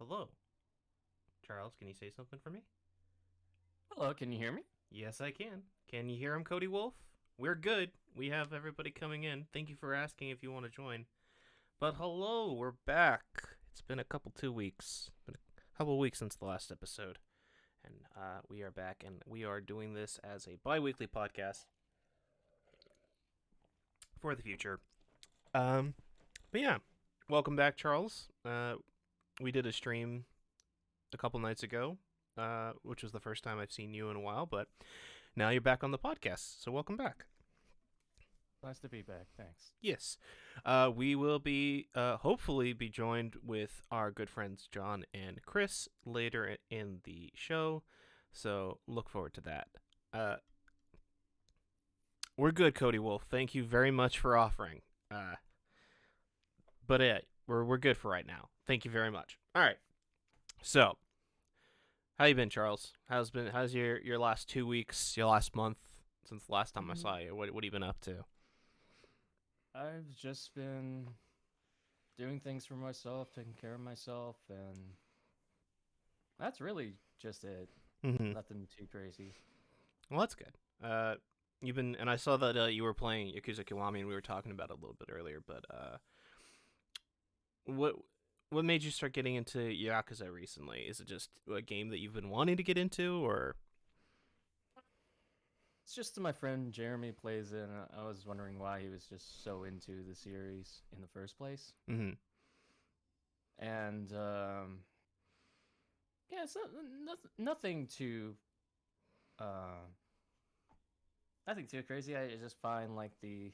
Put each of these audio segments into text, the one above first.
Hello. Charles, can you say something for me? Hello, can you hear me? Yes, I can. Can you hear him, Cody Wolf? We're good. We have everybody coming in. Thank you for asking if you want to join. But hello, we're back. It's been a couple 2 weeks. Been a couple weeks since the last episode. And we are back, and we are doing this as a bi-weekly podcast for the future. Um, but yeah, welcome back, Charles. We did a stream a couple nights ago, which was the first time I've seen you in a while, but now you're back on the podcast, so welcome back. Nice to be back. Thanks. Yes, we will be hopefully be joined with our good friends John and Chris later in the show, so look forward to that. Uh, we're good, Cody Wolf. Thank you very much for offering. But we're good for right now. Thank you very much. All right, so how you been, Charles? How's your last 2 weeks, your last month since the last time I saw you? What have you been up to? I've just been doing things for myself, taking care of myself, and that's really just it. Mm-hmm. Nothing too crazy. Well, that's good. You've been, and I saw that you were playing Yakuza Kiwami, and we were talking about it a little bit earlier. But what what made you start getting into Yakuza recently? Is it just a game that you've been wanting to get into, or? It's just my friend Jeremy plays it, and I was wondering why he was just so into the series in the first place. Mm-hmm. And yeah, it's nothing too uh, nothing too crazy. I just find like the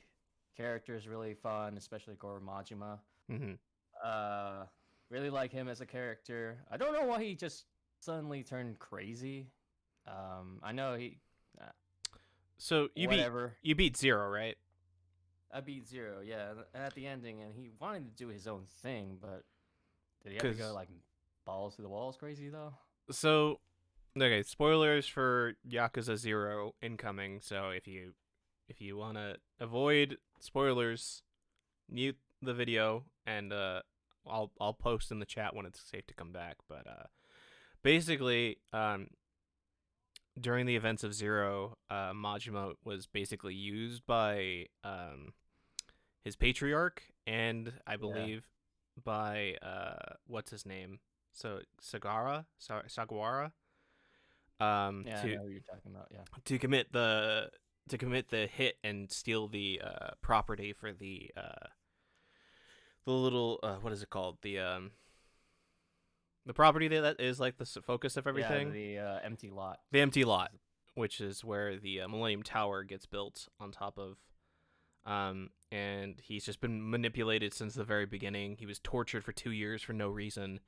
characters really fun, especially Goro Majima. Mm-hmm. Uh, really like him as a character. I don't know why he just suddenly turned crazy. I know he, uh, So whatever. you beat Zero, right? I beat Zero, yeah, at the ending, and he wanted to do his own thing, but did he ever go Because like balls to the walls crazy though? so okay, spoilers for Yakuza Zero incoming. So if you want to avoid spoilers, mute the video, and I'll post in the chat when it's safe to come back. But basically, during the events of Zero, Majima was basically used by his patriarch, and I Yeah, believe by what's his name, so Sagawara, yeah, I to know who you're talking about. Yeah, to commit the hit and steal the property for the little what is it called, the property that is like the focus of yeah, everything, the empty lot. the empty lot, which is where the Millennium Tower gets built on top of. And he's just been manipulated since the very beginning. He was tortured for 2 years for no reason,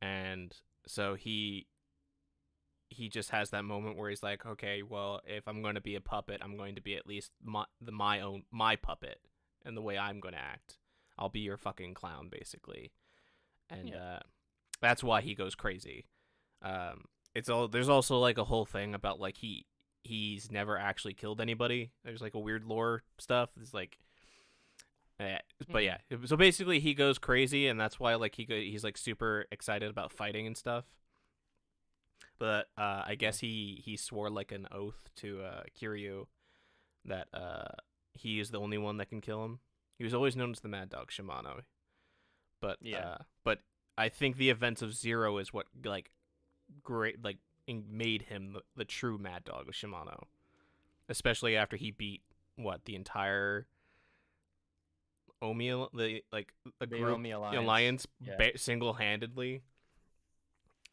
and so he just has that moment where he's like, okay, well, if I'm going to be a puppet, I'm going to be at least my puppet, and the way I'm going to act. I'll be your fucking clown, basically, and Yeah. that's why he goes crazy. There's also like a whole thing about like he's never actually killed anybody. There's like a weird lore stuff. It's like, but Hmm. yeah. So basically, he goes crazy, and that's why like he's like super excited about fighting and stuff. But I Okay. guess he swore like an oath to Kiryu that he is the only one that can kill him. He was always known as the Mad Dog Shimano, but Yeah. I think the events of Zero is what like great like made him the true Mad Dog of Shimano, especially after he beat what the entire Omi, the like a The group Omi Alliance. alliance Yeah. single handedly,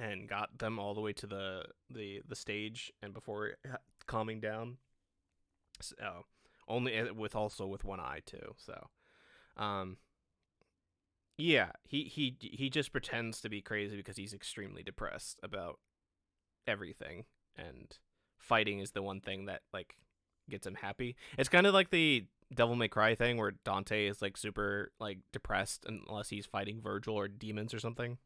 and got them all the way to the stage and before calming down. So only with one eye too. So um yeah, he just pretends to be crazy because he's extremely depressed about everything, and fighting is the one thing that like gets him happy. It's kind of like the Devil May Cry thing where Dante is like super like depressed unless he's fighting Virgil or demons or something.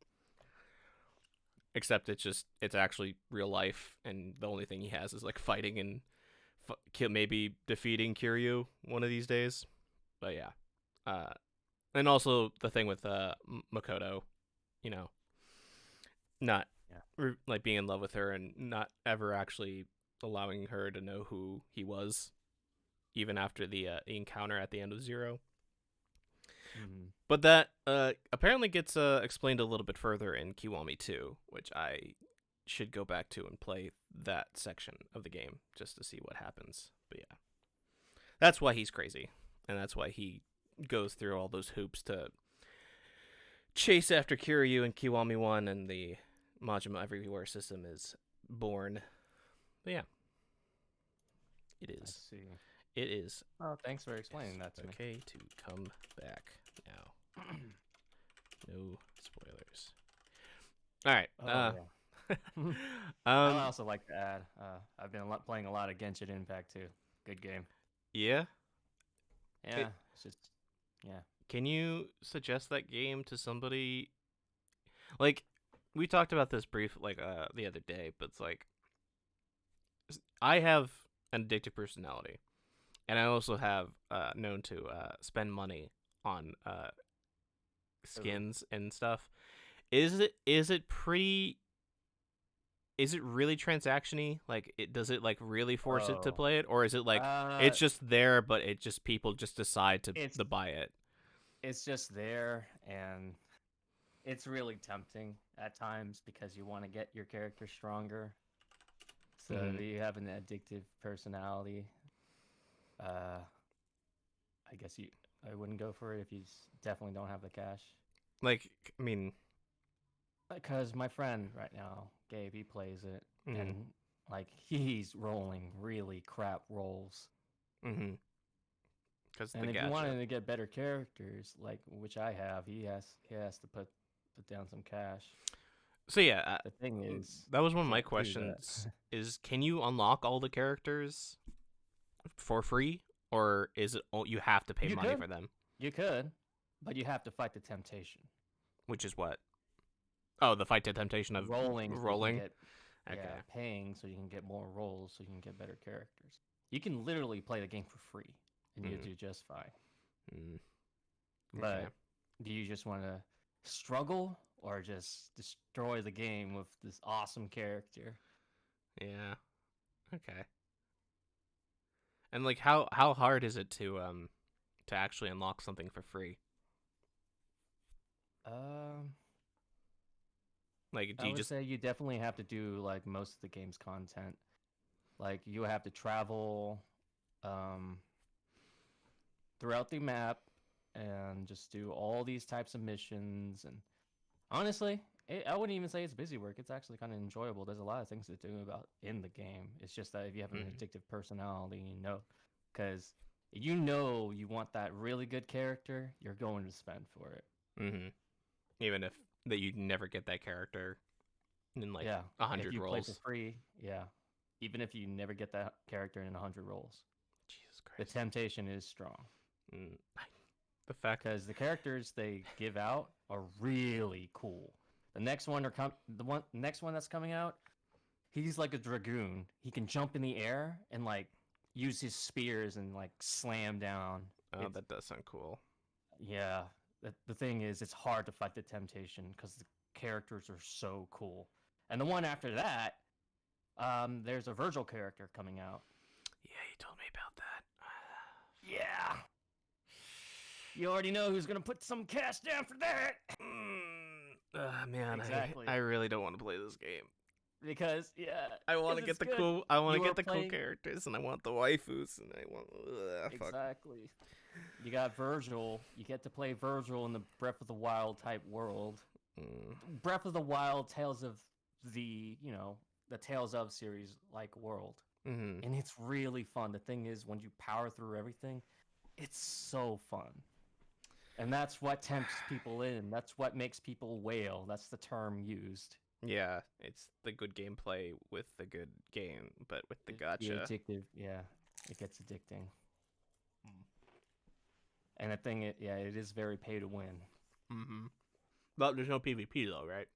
Except it's actually real life, and the only thing he has is like fighting and maybe defeating Kiryu one of these days. But yeah, and also the thing with Makoto, you know, not Yeah. like being in love with her and not ever actually allowing her to know who he was, even after the encounter at the end of Zero. Mm-hmm. But that apparently gets explained a little bit further in Kiwami 2, which I should go back to and play that section of the game just to see what happens. But yeah, that's why he's crazy, and that's why he goes through all those hoops to chase after Kiryu in Kiwami 1, and the Majima Everywhere system is born. But yeah, it I is. see. It is. Oh, thanks for It's explaining that to me. okay to come back now. No spoilers. All right. Oh yeah. I Um. also like to add, I've been playing a lot of Genshin Impact too. Good game. Yeah. Yeah, it's just yeah. Can you suggest that game to somebody? Like, we talked about this brief the other day, but it's like I have an addictive personality, and I also have known to spend money on Ooh. skins and stuff. Is it pretty? Is it really transactiony? Like, does it like really force it to Oh. play it, or is it like Uh, it's just there, but it just people just decide it's to buy it? it's just there, and it's really tempting at times because you want to get your character stronger. So Mm-hmm. you have an addictive personality. Uh, I guess I wouldn't go for it if you definitely don't have the cash. Like, I mean, Because my friend right now, Gabe, he plays it, mm-hmm, and like he's rolling really crap rolls. mm-hmm, because the And if you gacha. wanted to get better characters, like which I have, he has to put down some cash. So yeah, The thing is, that was one you of my can't do that. questions. Is can you unlock all the characters for free, or is it you have to pay You money could, for them? you could, but you have to fight the temptation. Which is what? Oh, the fight to temptation of Rolling so you can rolling. get, Okay. yeah, paying so you can get more rolls so you can get better characters. You can literally play the game for free and you Mm, do just fine. mm, okay. But do you just want to struggle or just destroy the game with this awesome character? Yeah. Okay. And like, how hard is it to actually unlock something for free? Um, Like, do I you would just? say you definitely have to do like most of the game's content. Like you have to travel um, throughout the map and just do all these types of missions. And honestly, I wouldn't even say it's busy work. It's actually kind of enjoyable. There's a lot of things to do about in the game. It's just that if you have an Mm, addictive personality, because you know you want that really good character, you're going to spend for it. mm-hmm. Even if that you never get that character in like Yeah, and if 100 you play for rolls. free, yeah, even if you never get that character in 100 rolls, Jesus the Christ. temptation is strong. Mm. The fact. Because the characters they give out are really cool. The next one next one that's coming out, he's like a dragoon. He can jump in the air and like use his spears and like slam down. Oh, It's that does sound cool. yeah. The thing is, it's hard to fight the temptation because the characters are so cool. And the one after that, there's a Virgil character coming out. Yeah, you told me about that. Yeah, you already know who's gonna put some cash down for that. Man, Exactly. I really don't want to play this game. Because yeah, I want to because get it's the good. cool. I want to You are get the cool playing characters, and I want the waifus, and I want. Fuck. exactly. You got Virgil. You get to play Virgil in the Breath of the Wild type world. Mm, Breath of the Wild, Tales of the Tales of series like world, mm-hmm. and it's really fun. The thing is, when you power through everything, it's so fun. And that's what tempts people in. That's what makes people wail. That's the term used. Yeah, it's the good gameplay with the good game, but with the The gotcha. addictive, yeah, it gets addicting. And the thing, yeah, it is very pay to win. Mm-hmm. But there's no PvP though, right?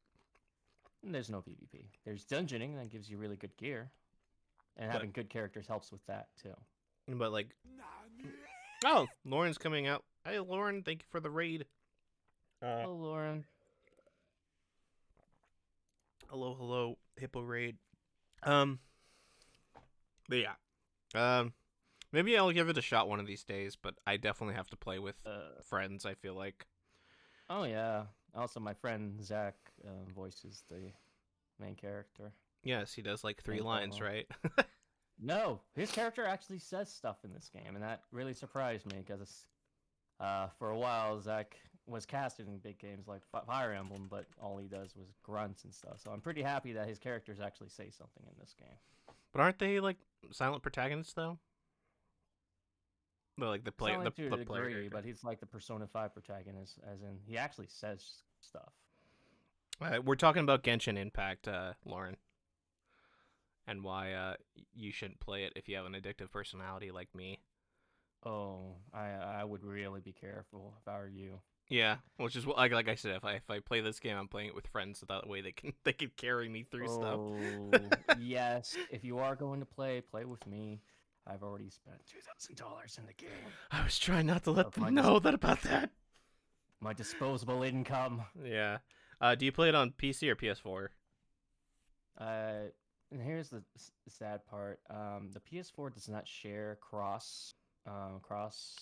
And there's no PvP. There's dungeoning that gives you really good gear, and But having good characters helps with that too. but like, oh, Lauren's coming out. Hey, Lauren, thank you for the raid. Oh, Lauren. Hello, hello, Hippo Raid. Um, but yeah. Um, maybe I'll give it a shot one of these days, but I definitely have to play with Uh, friends, I feel like. oh yeah. Also, my friend Zach voices the main character. Yes, he does like three Main lines, promo. right? No, his character actually says stuff in this game, and that really surprised me because for a while Zach was casted in big games like Fire Emblem, but all he does was grunts and stuff. So I'm pretty happy that his characters actually say something in this game. But aren't they like silent protagonists though? They're like Only to a the player degree, character. but he's like the Persona 5 protagonist, as in he actually says stuff. We're talking about Genshin Impact, Lauren, and why you shouldn't play it if you have an addictive personality like me. Oh, I would really be careful if I were you. Yeah, which is what like I said, if I play this game, I'm playing it with friends, so that way they can carry me through stuff. Oh, yes. If you are going to play with me. I've already spent $2,000 in the game I was trying not to let of my them know that about that. my disposable income. Yeah. Do you play it on PC or PS4? And here's the sad part. The PS4 does not share cross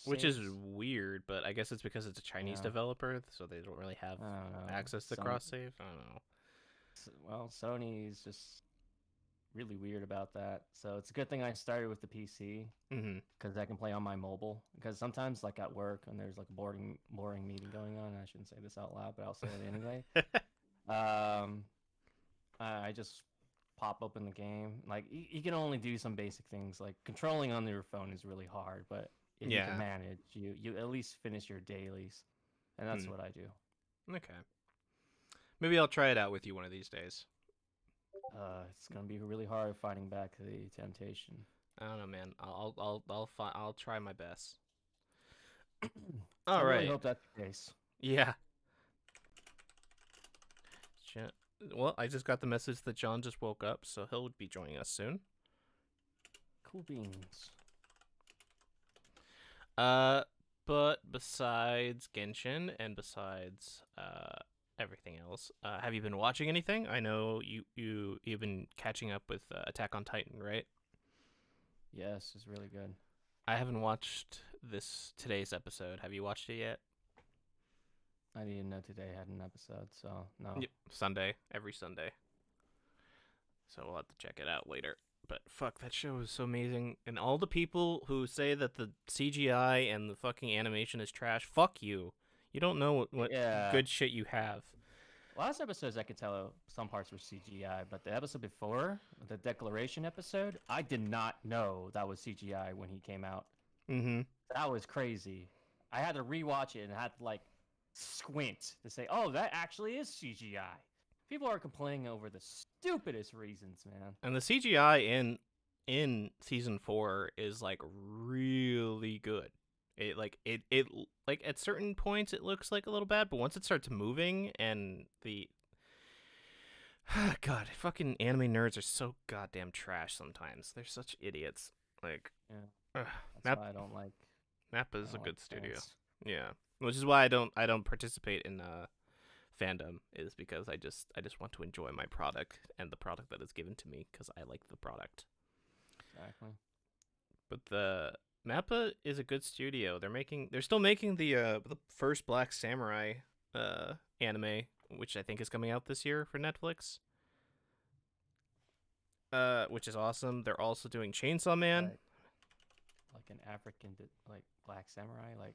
Which is saves. weird, but I guess it's because it's a Chinese Yeah, developer, so they don't really have I don't know. access to cross save. I don't know. Well, Sony's just really weird about that. So it's a good thing I started with the PC Mm-hmm. because I can play on my mobile. Because sometimes, like at work, and there's like a boring meeting going on. And I shouldn't say this out loud, but I'll say it anyway. Um, I just pop open the game. Like you can only do some basic things. Like controlling on your phone is really hard, but if you can Yeah. manage, you at least finish your dailies, and that's Hmm. what I do. Okay. Maybe I'll try it out with you one of these days. It's gonna be really hard fighting back the temptation. I don't know, man. I'll try my best. I All really right. hope that's the case. Yeah. Well, I just got the message that John just woke up, so he'll be joining us soon. Cool beans. Uh, but besides Genshin and besides everything else, have you been watching anything? I know you've been catching up with Attack on Titan, right? Yes, it's really good. I haven't watched today's episode. Have you watched it yet? I didn't know today had an episode, so no. Yep. Sunday, every Sunday. So we'll have to check it out later. But fuck, that show is so amazing. And all the people who say that the CGI and the fucking animation is trash, fuck you. You don't know what Yeah. good shit you have. Last episodes I could tell some parts were CGI, but the episode before, the Declaration episode, I did not know that was CGI when he came out. Mm-hmm. That was crazy. I had to rewatch it and had to like squint to say, "Oh, that actually is CGI." People are complaining over the stupidest reasons, man. And the CGI in season 4 is like really good. It like at certain points it looks like a little bad, but once it starts moving and the God, fucking anime nerds are so goddamn trash sometimes. They're such idiots. Like, Yeah, ugh, that's Map why I don't like Mappa I is a don't like good studio. fans. Yeah, which is why I don't participate in fandom, is because I just want to enjoy my product and the product that is given to me because I like the product. Exactly. But the Mappa is a good studio. They're still making the first Black Samurai anime, which I think is coming out this year for Netflix. Which is awesome. They're also doing Chainsaw Man. Like an African, like black samurai, like.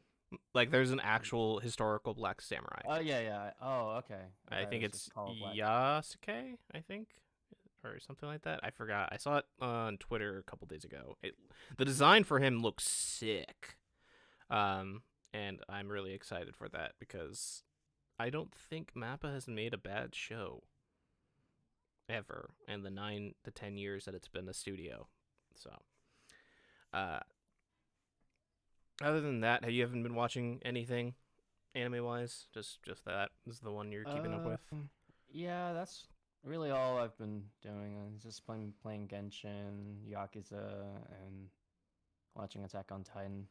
Like there's an actual historical Black Samurai. Oh yeah, yeah. Oh okay. I I thought it think was just it's called black. Yasuke, I think, or something like that. I forgot. I saw it on Twitter a couple days ago. The design for him looks sick. And I'm really excited for that because I don't think Mappa has made a bad show ever in the 9 to 10 years that it's been a studio. So, uh, other than that, have you haven't been watching anything anime wise? Just that is the one you're keeping up with. Yeah, that's really all I've been doing. Just playing Genshin, Yakuza, and watching Attack on Titan.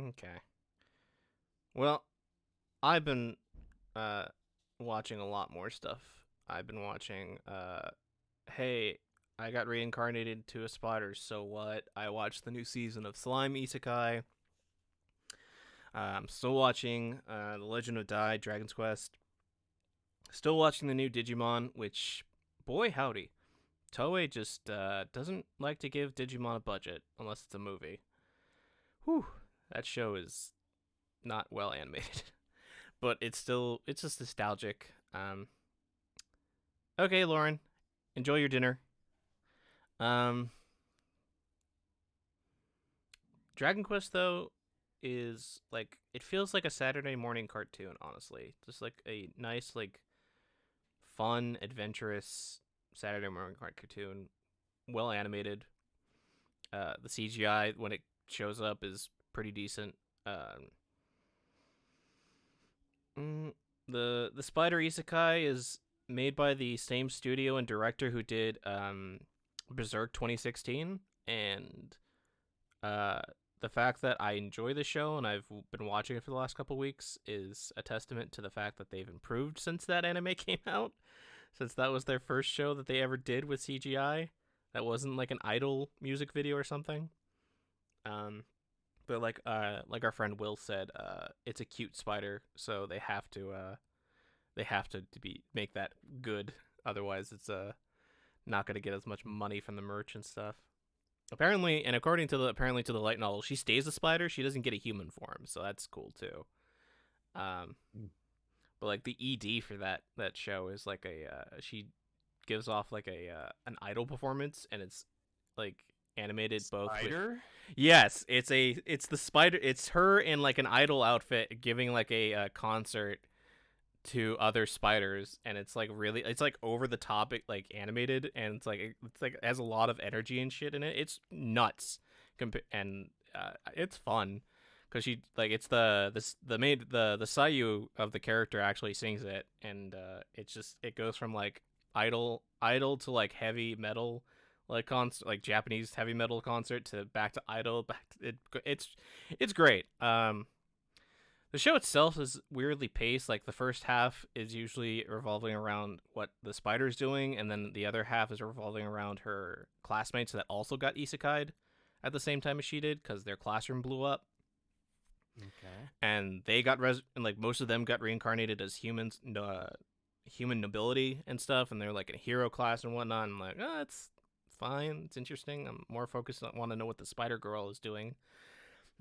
Okay. Well, I've been uh watching a lot more stuff. I've been watching. Hey, I got reincarnated to a spider. So what? I watched the new season of Slime Isekai. I'm still watching The Legend of Dai, Dragon's Quest. Still watching the new Digimon, which, boy howdy, Toei just doesn't like to give Digimon a budget unless it's a movie. Whew, that show is not well animated, but it's just nostalgic. Okay, Lauren, enjoy your dinner. Um, Dragon Quest though is like it feels like a Saturday morning cartoon. Honestly, just like a nice like fun, adventurous Saturday morning cartoon, well animated. The CGI when it shows up is pretty decent. Um, the Spider Isekai is made by the same studio and director who did Berserk 2016, and uh, the fact that I enjoy the show and I've been watching it for the last couple weeks is a testament to the fact that they've improved since that anime came out. Since that was their first show that they ever did with CGI, that wasn't like an idol music video or something. Um, but like our friend Will said, it's a cute spider, so they have to be make that good. Otherwise, it's not gonna get as much money from the merch and stuff. Apparently, and according to the light novel, she stays a spider. She doesn't get a human form, so that's cool too. Um, but like the ED for that show is like she gives off like an idol performance, and it's like animated both with Spider? yes, it's the spider. It's her in like an idol outfit giving like a concert to other spiders, and it's like over the top like animated, and it's like it has a lot of energy and shit in it. It's nuts. And it's fun because she like it's the main the Sayu of the character actually sings it, and it's just it goes from like idol to like heavy metal like concert, like Japanese heavy metal concert, to back to idol, back to, it's great. The show itself is weirdly paced. Like the first half is usually revolving around what the spider's doing, and then the other half is revolving around her classmates that also got isekai'd at the same time as she did because their classroom blew up, Okay. and and like most of them got reincarnated as humans, human nobility and stuff, and they're like in a hero class and whatnot. And I'm like, oh, it's fine. It's interesting. I'm more focused on want to know what the Spider Girl is doing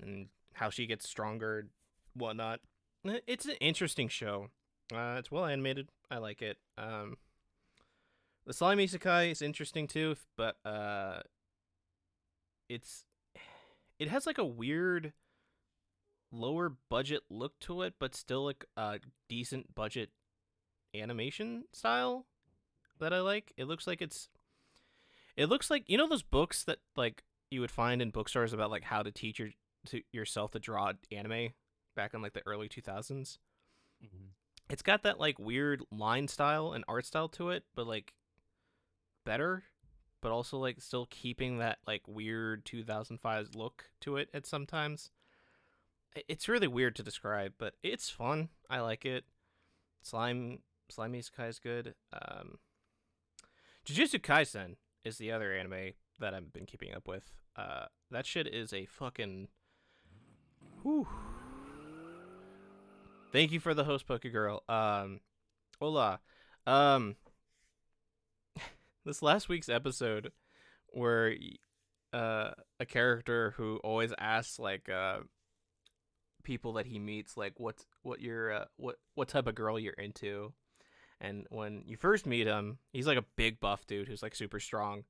and how she gets stronger, whatnot. It's an interesting show. It's well animated. I like it. The Slime Isekai is interesting too, but it's it has like a weird lower budget look to it, but still like a decent budget animation style that I like. It looks like you know those books that like you would find in bookstores about like how to teach yourself to draw anime back in like the early 2000s. Hmm. It's got that like weird line style and art style to it, but like better, but also like still keeping that like weird 2005 look to it at sometimes. It's really weird to describe, but it's fun. I like it. Slime Isekai is good. Jujutsu Kaisen is the other anime that I've been keeping up with. That shit is a fucking. Whew. Thank you for the host, Poke Girl. Hola. Um, this last week's episode where a character who always asks like people that he meets like what your what type of girl you're into, and when you first meet him, he's like a big buff dude who's like super strong.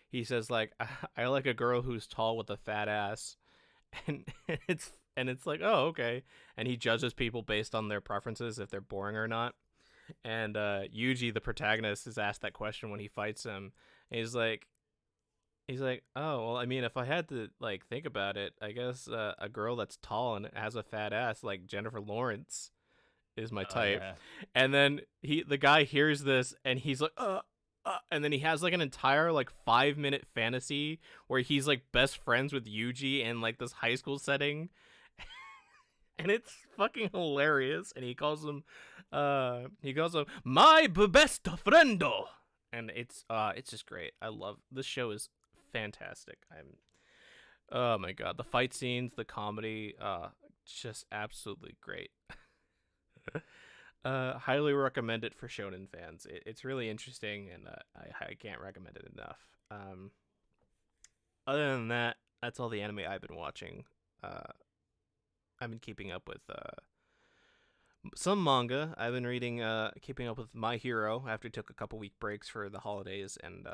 He says like I like a girl who's tall with a fat ass, and it's like, oh, okay. And he judges people based on their preferences if they're boring or not. And Yuji, the protagonist, is asked that question when he fights him. And he's like, oh well, I mean, if I had to like think about it, I guess a girl that's tall and has a fat ass like Jennifer Lawrence is my Oh type. yeah. And then the guy hears this and he's like, and then he has like an entire like 5 minute fantasy where he's like best friends with Yuji in like this high school setting. and it's fucking hilarious. And he calls him my best friendo, and it's just great. I love this show is fantastic. Oh my god, the fight scenes, the comedy, just absolutely great. Highly recommend it for shonen fans. It's really interesting, and I can't recommend it enough. Other than that, that's all the anime I've been watching. Uh, I've been keeping up with some manga. I've been reading, keeping up with My Hero after I took a couple week breaks for the holidays, and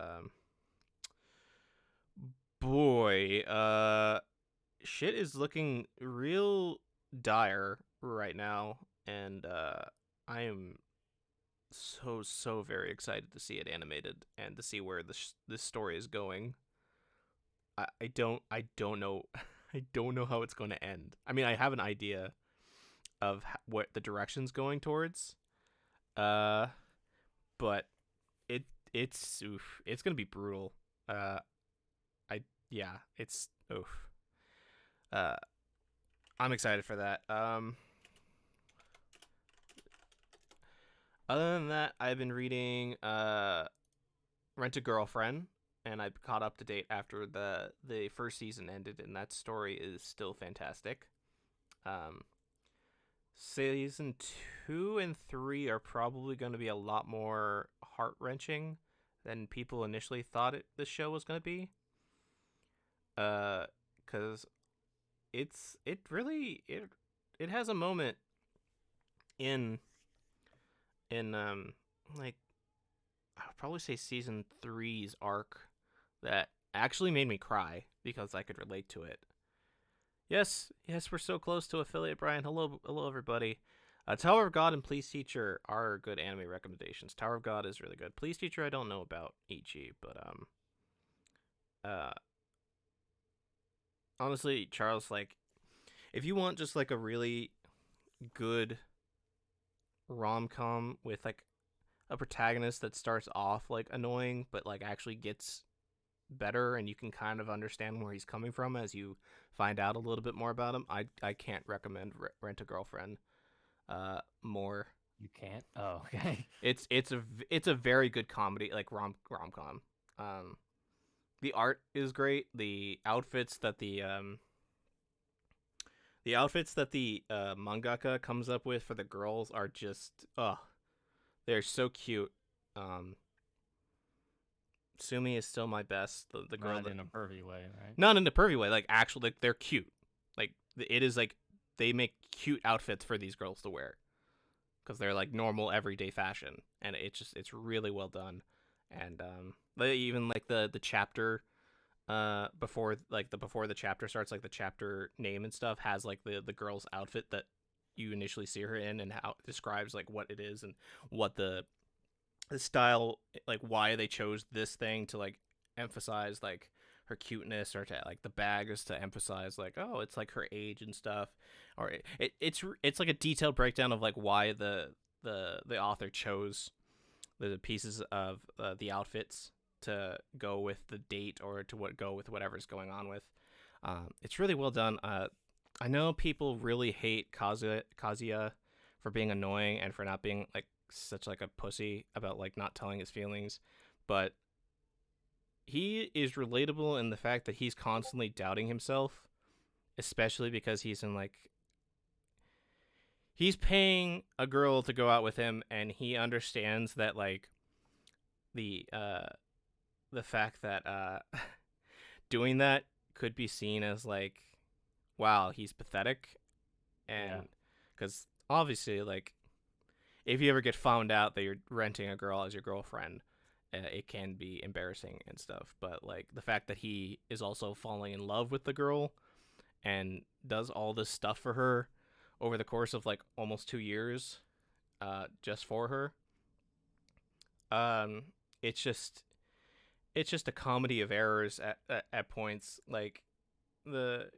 boy, shit is looking real dire right now, and I am so very excited to see it animated and to see where this story is going. I don't know I don't know how it's going to end. I mean, I have an idea of what the direction's going towards, uh, but it's gonna be brutal. Uh, I yeah, it's oof. Uh, I'm excited for that. Other than that, I've been reading Rent a Girlfriend, and I caught up to date after the first season ended, and that story is still fantastic. Um, Season 2 and 3 are probably going to be a lot more heart wrenching than people initially thought the show was going to be. Because it really it has a moment in like I would probably say season three's arc that actually made me cry because I could relate to it. Yes, we're so close to affiliate Brian. Hello, everybody. Tower of God and Please Teacher are good anime recommendations. Tower of God is really good. Please Teacher, I don't know about Ichi, but uh, honestly, Charles, like, if you want just like a really good rom com with like a protagonist that starts off like annoying, but like actually gets better, and you can kind of understand where he's coming from as you find out a little bit more about him. I can't recommend Rent a Girlfriend more. You can't. Oh, okay. It's a very good comedy, like rom com. Um, the art is great. The outfits that the mangaka comes up with for the girls are just they're so cute. Um, Sumi is still my best. The girl Not that in a pervy way, right? not in a pervy way, like actually, like they're cute. Like it is like they make cute outfits for these girls to wear because they're like normal everyday fashion, and it's really well done. And even like the chapter before the chapter starts, like the chapter name and stuff has like the girl's outfit that you initially see her in, and how it describes like what it is and what the style, like why they chose this thing to like emphasize like her cuteness, or to like the bag is to emphasize like, oh, it's like her age and stuff, or it's like a detailed breakdown of like why the author chose the pieces of the outfits to go with the date, or to go with whatever's going on with. It's really well done. I know people really hate Kazuya for being annoying and for not being like such like a pussy about like not telling his feelings, but he is relatable in the fact that he's constantly doubting himself, especially because he's paying a girl to go out with him, and he understands that like the uh the fact that doing that could be seen as like, wow, he's pathetic. Yeah. And because obviously, like, if you ever get found out that you're renting a girl as your girlfriend, it can be embarrassing and stuff. But like the fact that he is also falling in love with the girl and does all this stuff for her over the course of like almost 2 years, just for her, um, it's just a comedy of errors at points. Like the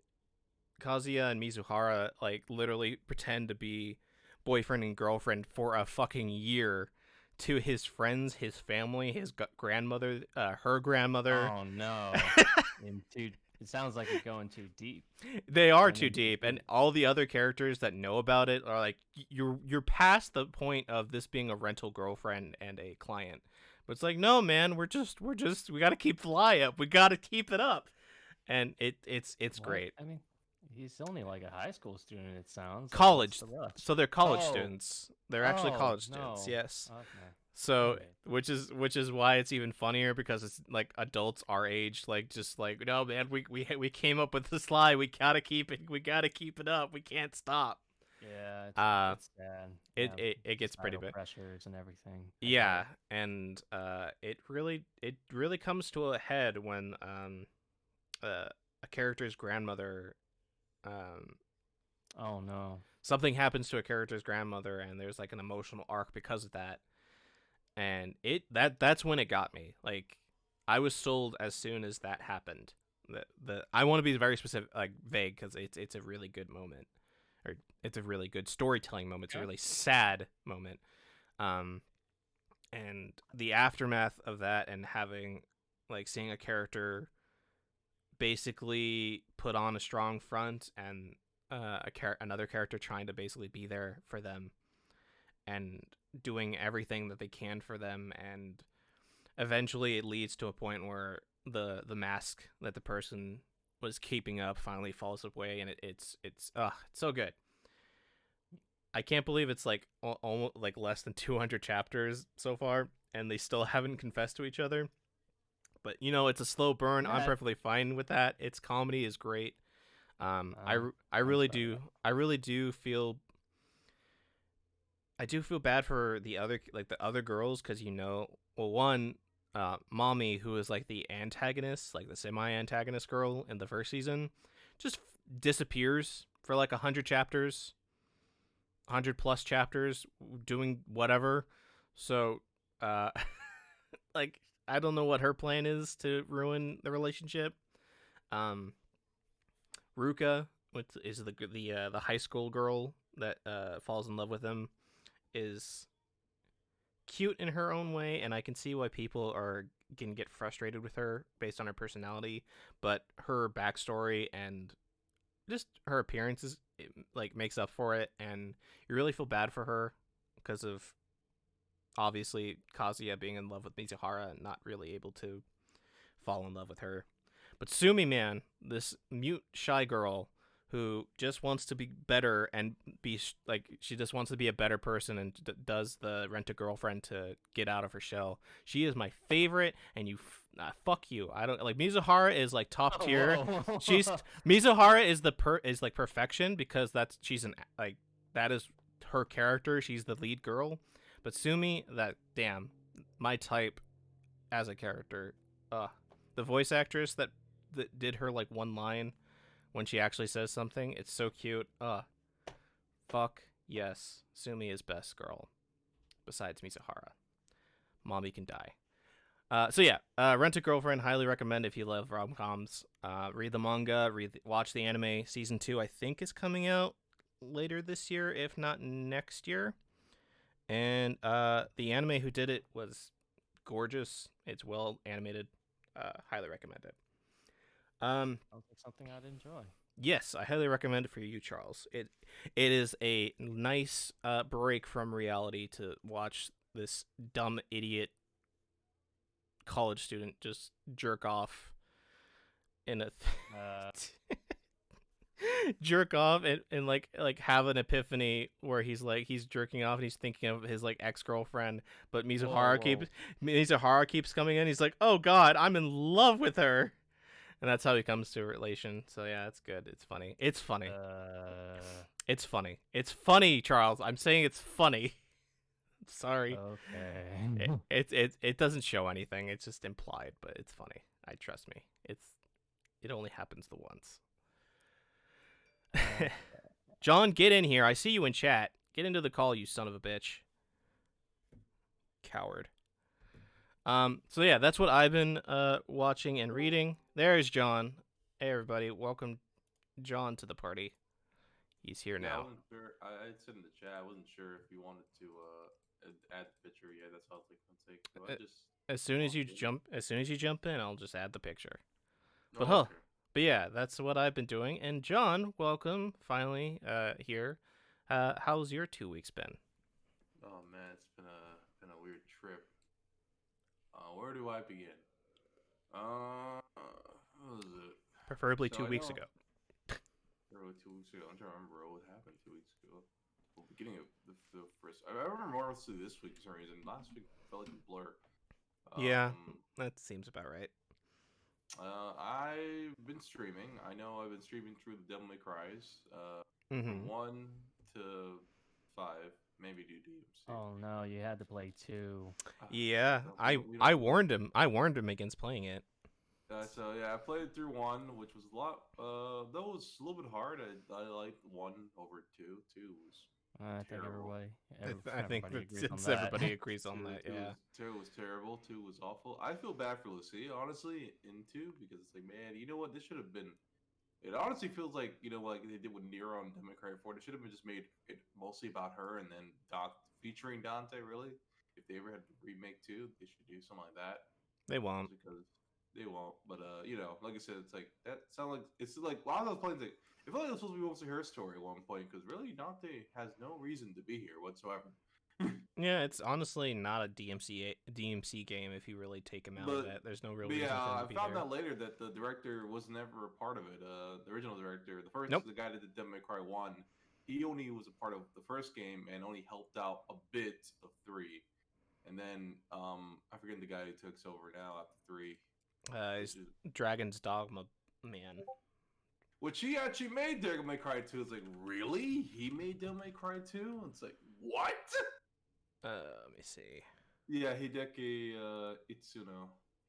Kazuya and Mizuhara like literally pretend to be boyfriend and girlfriend for a fucking year to his friends, his family, his grandmother, her grandmother. Oh no. And dude, It sounds like you're going too deep. They are Going too in too deep, and deep. all the other characters that know about it are like you're past the point of this being a rental girlfriend and a client. But it's like, no, man, we got to keep the lie up. We got to keep it up, and it's What? great. I mean, he's only like a high school student. It sounds like what's College, the rush? so they're college Oh, students. They're actually oh college students. no. Yes. Okay. So, Okay. which is why it's even funnier because it's like adults our age, like just like, no, man, we came up with this lie. We gotta keep it. We gotta keep it up. We can't stop. Yeah, Uh, it's sad. it Yeah, it gets pretty societal big. pressures and everything. I get Yeah, it. and it really comes to a head when a character's grandmother um Oh no. something happens to a character's grandmother, and there's like an emotional arc because of that. And that's when it got me. Like, I was sold as soon as that happened. The I want to be very specific, like vague, because it's a really good moment, or it's a really good storytelling moment. It's a Okay. really sad moment. Um, and the aftermath of that, and having like seeing a character basically put on a strong front, and another character trying to basically be there for them and doing everything that they can for them, and eventually it leads to a point where the mask that the person was keeping up finally falls away, and it's so good. I can't believe it's like almost like less than 200 chapters so far, and they still haven't confessed to each other. But it's a slow burn. I'm That perfectly fine with that. Its comedy is great. uh, I that's really fair do. enough. I really do feel. I do feel bad for the other girls, because well, one, mommy, who is like the antagonist, like the semi-antagonist girl in the first season, just disappears for like 100 chapters, 100 plus chapters, doing whatever. So, uh, like, I don't know what her plan is to ruin the relationship. Um, Ruka, which is the high school girl that falls in love with him, is cute in her own way, and I can see why people can get frustrated with her based on her personality. But her backstory and just her appearance like makes up for it, and you really feel bad for her because of obviously Kazuya being in love with Mizuhara and not really able to fall in love with her. But Sumi, man, this mute shy girl who just wants to be better and be like, she just wants to be a better person, and does the rent a girlfriend to get out of her shell. She is my favorite, and fuck you. I don't like Mizuhara is like top tier. She's Whoa. Mizuhara is like perfection, because she's an like that is her character. She's the lead girl. But Sumi, that damn, my type as a character. The voice actress that did her like one line when she actually says something, it's so cute. Fuck yes, Sumi is best girl besides Mizuhara. Mommy can die. So yeah, Rent a Girlfriend, highly recommend if you love rom coms. Read the manga, watch the anime. Season 2, I think, is coming out later this year, if not next year. And the anime who did it was gorgeous. It's well animated. Highly recommend it. Sounds like something I'd enjoy. Yes, I highly recommend it for you, Charles. It is a nice break from reality to watch this dumb idiot college student just jerk off in a Uh, jerk off, and like have an epiphany where he's jerking off and he's thinking of his like ex-girlfriend, but whoa, whoa. Mizuhara keeps coming in. He's like, oh god, I'm in love with her. And that's how he comes to a relation. So yeah, it's good. It's funny. It's funny. Uh, It's funny. It's funny, Charles. I'm saying it's funny. Sorry. It, okay. it it it doesn't show anything. It's just implied, but it's funny. I trust me. It only happens the once. Uh, John, get in here. I see you in chat. Get into the call, you son of a bitch. Coward. So yeah, that's what I've been watching and reading. There's John. Hey everybody, welcome John to the party. He's here Yeah, I now. wasn't sure. I said in the chat, I wasn't sure if you wanted to add the picture. Yeah, that's how it's like gonna take. So I Uh, just As soon as walked you in. jump, as soon as you jump in, I'll just add the picture. But Oh, okay. But yeah, that's what I've been doing. And John, welcome finally here. How's your 2 weeks been? Oh man, it's been a weird trip. Where do I begin? What was it? Preferably So two I weeks know ago. early 2 weeks ago. I'm trying to remember what happened 2 weeks ago. Well, beginning of the first. I remember more mostly this week for some reason. Last week felt like a blur. Yeah, Um, that seems about right. I've been streaming. I know I've been streaming through the Devil May Cries. From Mm-hmm. 1 to 5, maybe do DMC. Oh no, you had to play 2. Yeah, We I don't. warned him. I warned him against playing it. So yeah, I played through 1, which was a lot. That was a little bit hard. I liked 1 over 2. 2 was I think terrible. I think everybody agrees on it's that. everybody agrees on that. Yeah. 2 was terrible. 2 was awful. I feel bad for Lucy, honestly, in 2 because it's like, man, you know what? This should have been. It honestly feels like like they did with Nero and Devil May Cry 4. They should have just made it mostly about her and then featuring Dante. Really, if they ever had to remake 2, they should do something like that. They won't. Just because they won't. But like I said, it's like that sound like it's like a lot of those plays. Like, it felt like it was supposed to be mostly her story at one point because really Dante has no reason to be here whatsoever. Yeah, it's honestly not a DMC game if you really take him out of it. There's no real But reason yeah, for him I to be found there. out later that the director was never a part of it. The original director, Nope. the guy that did Devil May Cry 1, he only was a part of the first game and only helped out a bit of 3. And then I forget the guy who takes over now after 3, Is which is Dragon's Dogma man. which he actually made Devil May Cry 2. It's like, really? He made Devil May Cry 2? It's like, what? Let me see. Yeah, Hideki Itsuno.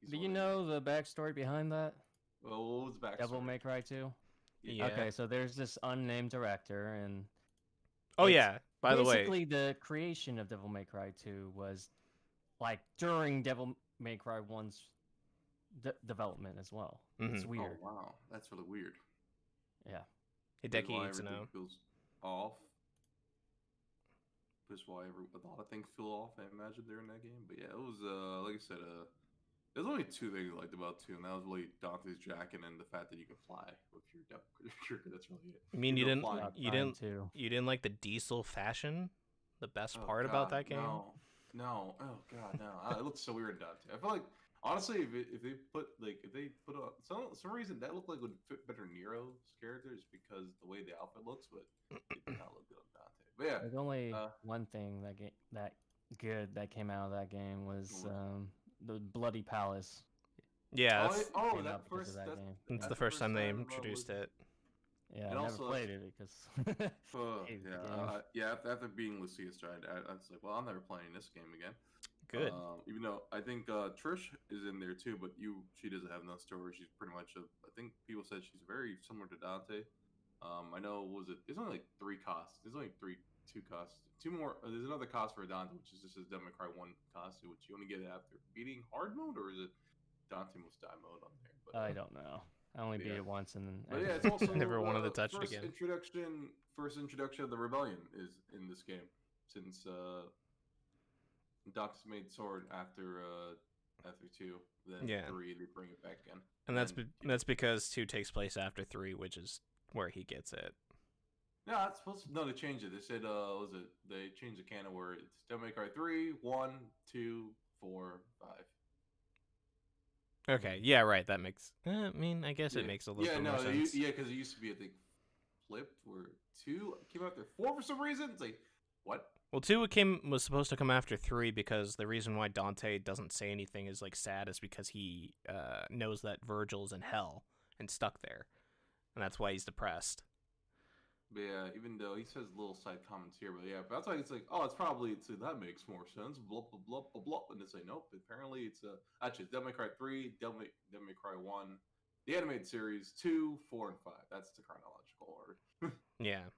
Do you know the backstory behind that? Well, what was the backstory? Devil May Cry 2? Yeah. Okay, so there's this unnamed director, and Oh it's yeah. By the way, basically the creation of Devil May Cry 2 was like during Devil May Cry 1's development as well. It's Mhm. weird. Oh, wow. That's really weird. Yeah. That's Hideki why everything Itsuno. feels off. That's why a lot of things feel off, I imagine, during that game. But yeah, it was, like I said, there's only 2 things I liked about 2, and that was really Dante's jacket and the fact that you can fly with your trigger. That's really it. I mean, you didn't, About you time, didn't, too. you didn't like the diesel fashion. The best Oh, part about God, that game. No. Oh God, no. It looks so weird in Dante. I feel like honestly, if they put on some reason that looked like it would fit better Nero's characters because the way the outfit looks, but it did not look good on Dante. But yeah, There's only one thing that good that came out of that game was the Bloody Palace. Yeah, Came that out because first of that that's, game. it's that's the first time they introduced it. Yeah, And I never also, played it because hated the game. yeah. After being Lucius tried, I was like, well, I'm never playing this game again. Good. Even though I think Trish is in there too, but she doesn't have no story. She's pretty much I think people said she's very similar to Dante. I know there's only like 3 costs. There's only 2 costs. 2 more. There's another cost for Dante, which is just his Devil May Cry 1 cost, which you only get after beating hard mode, or is it Dante Must Die mode on there? But I don't know. I only beat it once and then. But yeah, it's also Never wanted to touch it first again. introduction of the rebellion is in this game since Doc's made sword after 2, then 3 they bring it back again. And that's because 2 takes place after 3, which is where he gets it. Yeah, it's supposed to. No, they changed it. They said, they changed the canon where it's Devil May Cry 3, 1, 2, 4, 5. Okay, yeah, right. That makes. I mean, I guess it makes a little bit more sense. Because it used to be, I think, flipped where 2 came after 4 for some reason. It's like, what? Well, 2 was supposed to come after 3 because the reason why Dante doesn't say anything is like sad is because he knows that Virgil's in hell and stuck there, and that's why he's depressed. But yeah, even though he says little side comments here, but yeah, but that's why it's like, oh, it's probably that makes more sense. Blah blah blah blah blah. And it's like, nope. Apparently, it's actually it's Devil May Cry 3, Devil May Cry 1, the animated series 2, 4, and 5. That's the chronological order. Yeah.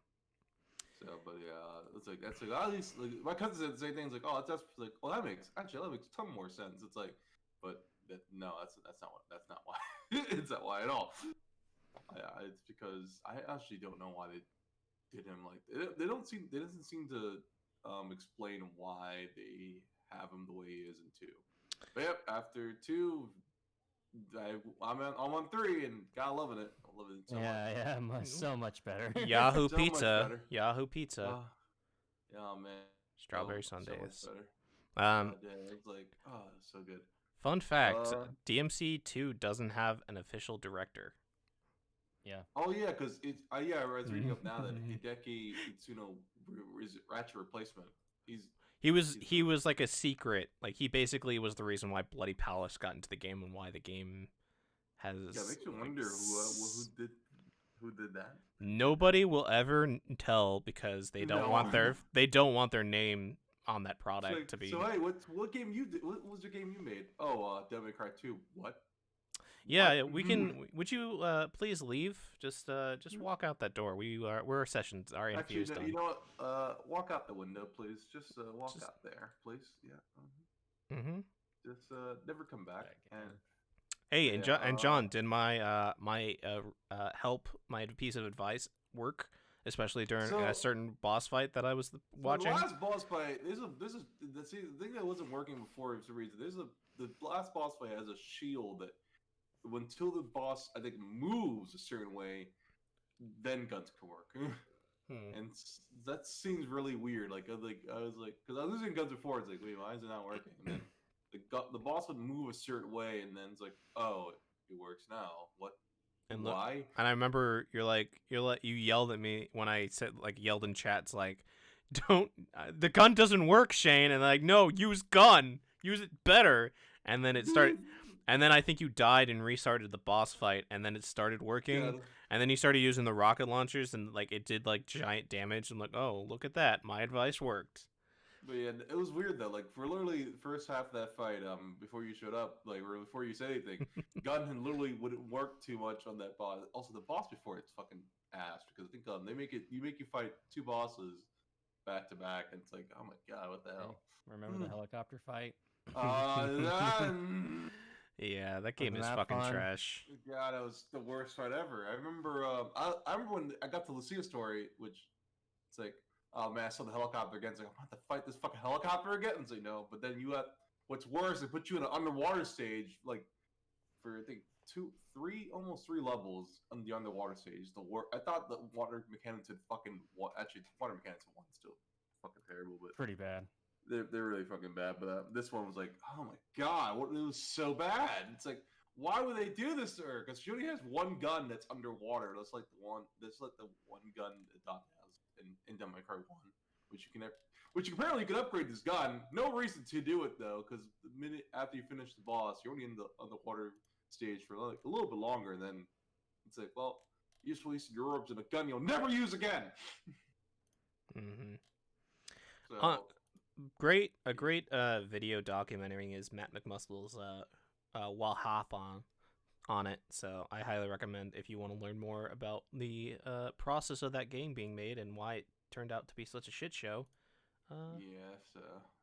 So, but yeah, it's like that's like at least like my cousin said the same thing. It's like, oh, that's like, well, that makes a ton more sense. It's like, but that's not why. It's not why at all. It's because I actually don't know why they did him like they doesn't seem to explain why they have him the way he is in 2. But yep, after 2, I'm on 3 and God loving it. I'm loving it so much. Yeah, so much better. Yahoo So much Pizza. better. Yahoo Pizza. Yeah, man. Strawberry So much sundaes. better. Um, Yeah, it's like, it's so good. fun fact: Uh, DMC 2 doesn't have an official director. Yeah. Oh yeah, because it's I was reading up now that Hideki Itsuno is Ratchet replacement. He's He was like a secret. Like he basically was the reason why Bloody Palace got into the game and why the game has. yeah. Makes you like, wonder who did that. Nobody will ever tell because they don't want No. their name on that product Like, to be. So hey, what game you did? What was your game you made? Oh, Devil May Cry 2. What? Yeah, What? we can. Would you please leave? Just walk out that door. Our sessions, our interview Actually, is done. you know what? Walk out the window, please. Just walk Just- out there, please. Yeah. Mm-hmm. Just never come back. And Hey, Yeah, and John, did my help, my piece of advice work, especially during So- a certain boss fight that I was watching? The last boss fight, the thing that wasn't working before for some reason. The last boss fight has a shield that until the boss I think moves a certain way, then guns can work. And that seems really weird. Like I was like, because I was using guns before. It's like, wait, why is it not working? And then the boss would move a certain way, and then it's like, oh, it works now. What? And Why? And I remember you yelled at me when I said yelled in chats don't the gun doesn't work, Shane, and no, use gun, use it better, and then it started. And then I think you died and restarted the boss fight, and then it started working. Yeah. And then you started using the rocket launchers, and it did giant damage. And oh, look at that, my advice worked. But yeah, it was weird though. Like for literally the first half of that fight, before you showed up, or before you said anything, gun literally wouldn't work too much on that boss. Also, the boss before it's fucking ass because I think they make you fight 2 bosses back to back, and it's like, oh my god, what the hell? Remember the helicopter fight? Yeah, that game Wasn't is that fucking fun? trash. God, that was the worst fight ever. I remember, I remember when I got to Lucia story, which it's like, oh man, I saw the helicopter again. It's like, I'm about to fight this fucking helicopter again. It's like, no, but then you have what's worse, they put you in an underwater stage, for I think almost 3 levels on the underwater stage. I thought the water mechanics had actually water mechanics at 1 still fucking terrible, but Pretty bad. they're really fucking bad. But this one was like, oh my god, it was so bad. It's like, why would they do this to her? Because she only has 1 gun that's underwater. That's like the one gun that Dot has in Devil May Cry 1, which apparently you can upgrade this gun. No reason to do it though, because the minute after you finish the boss, you're only in the underwater stage for a little bit longer. And then it's like, well, you just wasted your orbs in a gun you'll never use again. Mm-hmm. So. A great video documentary is Matt McMuscle's While Hop on it. So I highly recommend if you want to learn more about the process of that game being made and why it turned out to be such a shit show. Yeah, so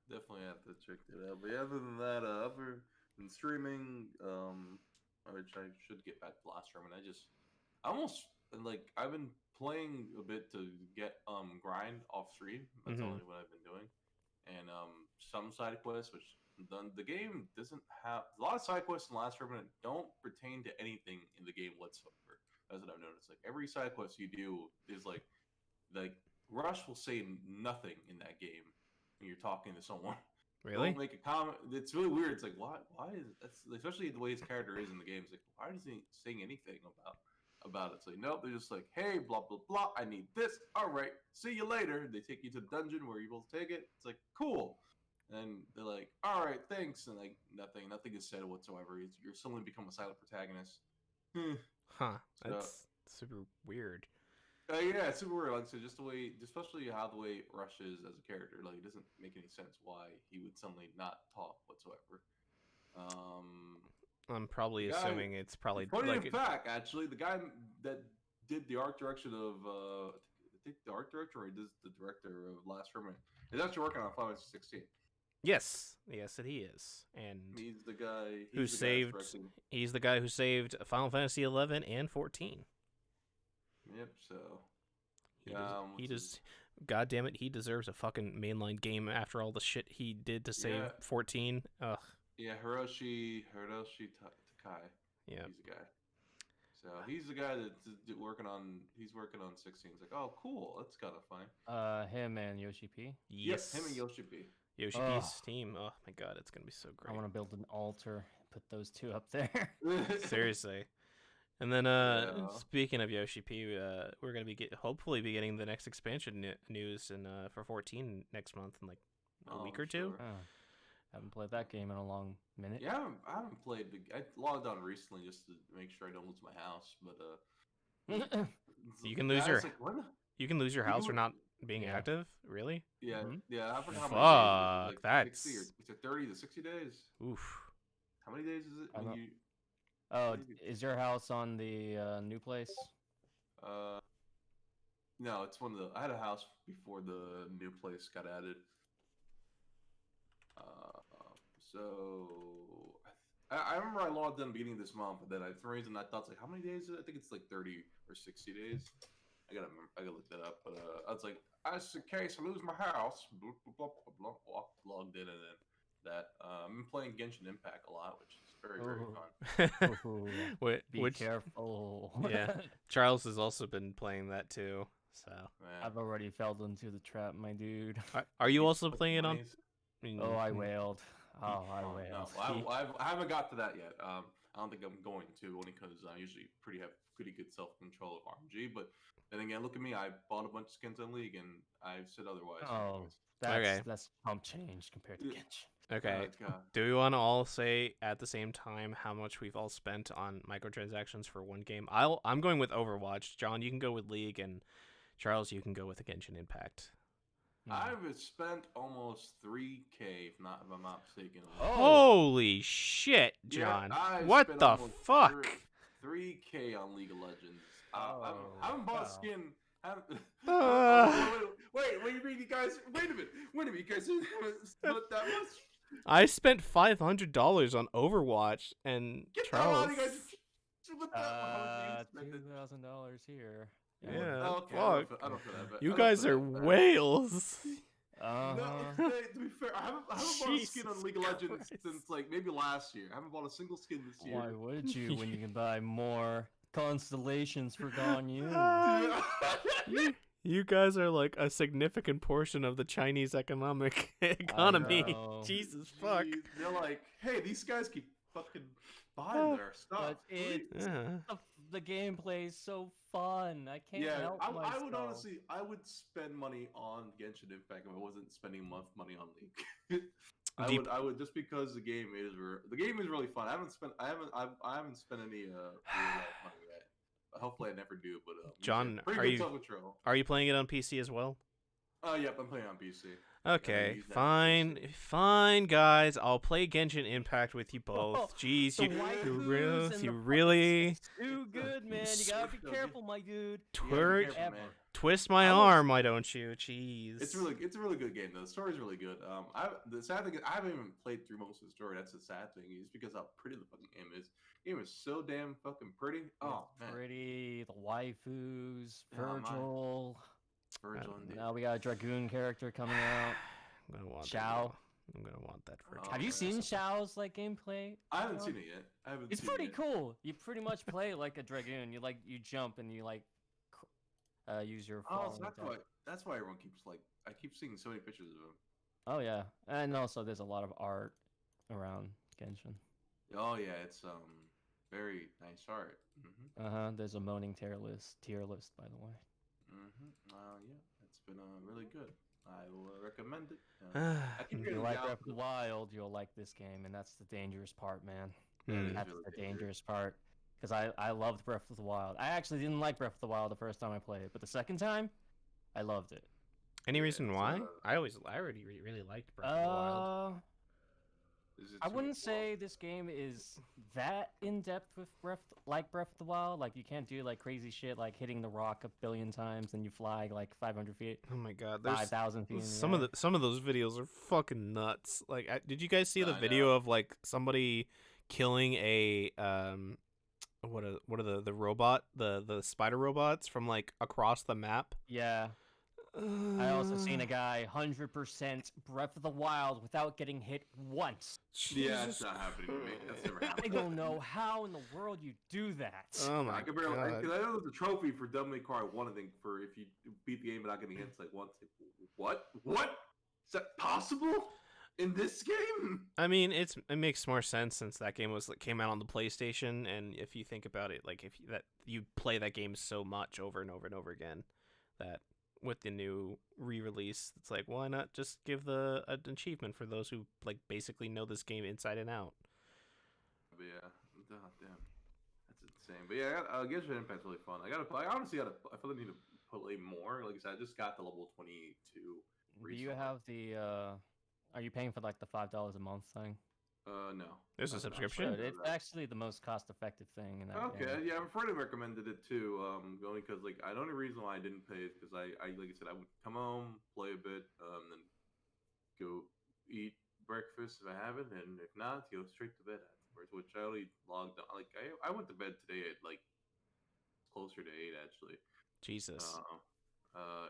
definitely have to check that out. But yeah, other than that, other than streaming, which I should get back to last stream, and I've been playing a bit to get grind off stream. That's only what I've been doing, and some side quests, which the game doesn't have a lot of side quests in Last Remnant don't pertain to anything in the game whatsoever. That's what I've noticed. Like every side quest you do is like Rush will say nothing in that game when you're talking to someone. Really? He'll make a comment. It's really weird. It's like why is that's especially the way his character is in the game. It's like why is he saying anything about it? It's like nope. They're just like hey blah blah blah. I need this. All right. See you later. They take you to the dungeon where you both take it. It's like cool. And they're like, all right, thanks. And nothing is said whatsoever. You're suddenly become a silent protagonist. Huh. So, That's super weird. yeah, it's super weird. Like, so just the way, especially how the way Rush is as a character, it doesn't make any sense why he would suddenly not talk whatsoever. I'm probably assuming it's probably funny in fact, actually, the guy that did the art direction of, I think the art director or he does the director of Last Remnant is actually working on Final Fantasy 16. Yes, he is, and He's the guy He's the guy who saved Final Fantasy 11 and 14. Yep. So he does. God damn it, he deserves a fucking mainline game after all the shit he did to save 14. Ugh. Yeah, Hiroshi Takai. Yeah. He's the guy. So he's the guy that's working on. He's working on 16. It's like, oh, cool. That's kind of fun. Him and Yoshi P. Yes. Yep, him and Yoshi P. Yoshi P's team. Oh my god, it's gonna be so I great. want to build an altar, put those two up there. Seriously. And then, Yeah. speaking of Yoshi P, we're gonna be hopefully be getting the next expansion news for 14 next month in like a week or two. Sure. Oh, haven't played that game in a long minute. Yeah, I haven't played. I logged on recently just to make sure I don't lose my house. But You can lose your like, when? you can lose your house for You- not being Yeah. active. Really? Yeah, Mhm. yeah. I forgot how many days. Fuck, Like 60 that's- or is it 30 to 60 days? Oof. How many days is it? I When don't- you, Oh, is your house on the new place? no, it's one of the. I had a house before the new place got added. So I remember I logged in beginning of this month, but then for some reason I thought it's like, how many days is it? I think it's like 30 or 60 days. I gotta look that up. But I was like, just in case I lose my house, blah, blah, blah, blah, blah, logged in, and then that. I'm playing Genshin Impact a lot, which is very fun. Ooh, Wait, be which careful. Yeah. Charles has also been playing that too. So Man. I've already fell into the trap, my dude. are you also playing it on? 20s. I mean, Oh, I wailed. Oh, I Oh, wailed. no, I haven't got to that yet. I don't think I'm going to, only because I usually have pretty good self control of RNG. But then again, look at me. I bought a bunch of skins on League, and I've said otherwise. Oh, Okay. that's pump change compared to Yeah. Genshin. Okay. God. Do we want to all say at the same time how much we've all spent on microtransactions for one game? I'm going with Overwatch. John, you can go with League, and Charles, you can go with Genshin Impact. I've spent almost 3K, if I'm not mistaken. Oh. Holy shit, John! I What spent the almost fuck? 3K on League of Legends. Oh, I haven't bought a wow. skin. Uh. Wait, what do you mean, you guys? Wait a minute, you guys haven't spent that much? I spent $500 on Overwatch, and Get the hell Charles. out of you guys! What the hell did you spend it? $2,000 here. Yeah, Oh, okay, fuck. I don't feel that bad. You I don't guys feel are that bad. whales. Uh-huh. No, to be fair, I haven't bought a skin on Jesus League of Legends Christ. since like maybe last year. I haven't bought a single skin this year. Why would you when you can buy more constellations for Ganyu? You guys are like a significant portion of the Chinese economic economy. know. Jesus fuck. Jeez, they're like, hey, these guys keep fucking buying their stuff. But it's Yeah. the gameplay is so fun. I can't Yeah, help I myself. would honestly, I would spend money on Genshin Impact if I wasn't spending money on League. Deep- I would just because the game is really fun. I haven't spent any real life money yet. Hopefully, I never do. But John, pretty are good you- self-control. Are you playing it on PC as well? Oh, yep, I'm playing on PC. Okay, use that fine, PC. fine, guys. I'll play Genshin Impact with you both. Oh, Jeez, The you waifus really, and you the fucking really skins too good, man. You gotta be careful, my dude. You gotta be twerk, careful, Ever. man. twist my I was- arm, why don't you? Jeez. It's a really good game though. The story's really good. The sad thing is I haven't even played through most of the story. That's the sad thing. Is because how pretty the fucking game is. The game is so damn fucking pretty. Oh It's man, pretty. The waifus, Oh, my. Virgil. Virgil indeed. Now we got a dragoon character coming out. I'm gonna want Shao. That. I'm gonna want that for. Oh, Have you yeah, seen that's- Shao's like gameplay? I haven't seen it yet. I haven't. It's seen pretty it yet. cool. You pretty much play like a dragoon. You jump and you use your. Oh, falling so that's attack. why. That's why everyone keeps like. I keep seeing so many pictures of him. Oh yeah, and also there's a lot of art around Genshin. Oh yeah, it's very nice art. There's a moaning tier list by the way. Yeah, it's been really good. I will recommend it. I keep If getting you like down Breath of for the Wild, you'll like this game, and that's the dangerous part, man. Hmm. That's really the dangerous. dangerous part. Because I loved Breath of the Wild. I actually didn't like Breath of the Wild the first time I played it, but the second time, I loved it. Any Yeah, reason it's, why? I already really liked Breath of the Wild. Is it I too wouldn't long? say this game is that in depth with Breath of the Wild. Like you can't do like crazy shit like hitting the rock a billion times and you fly like 500 feet, Oh my god, there's 5,000 feet. In some of those videos are fucking nuts. Like, did you guys see the I video know. of like somebody killing a what are the robot the spider robots from like across the map? Yeah. I also seen a guy 100% Breath of the Wild without getting hit once. Yeah, it's not happening to me. That's never I happened. don't know how in the world you do that. Oh my I can barely. god. Because I know there's a trophy for Devil May Cry 1, I think, for if you beat the game without getting hit. It's like, once. What? What? Is that possible in this game? I mean, it makes more sense since that game came out on the PlayStation, and if you think about it, like if you play that game so much over and over and over again, that with the new re-release, it's like, why not just give an achievement for those who like basically know this game inside and out? But yeah, oh, damn, that's insane. But yeah, Genshin Impact's really fun. I honestly gotta. I feel like I need to play more. Like I said, I just got to level 22. Do you have the? Are you paying for like the $5 a month thing? No. There's a No, subscription? Good. It's actually the most cost-effective thing in that Okay, game. yeah, my friend recommended it too. Only because like the only reason why I didn't pay is because I like I said I would come home, play a bit, then go eat breakfast if I have it, and if not, go straight to bed afterwards. Which I only logged on. Like I went to bed today at like closer to 8 actually. Jesus.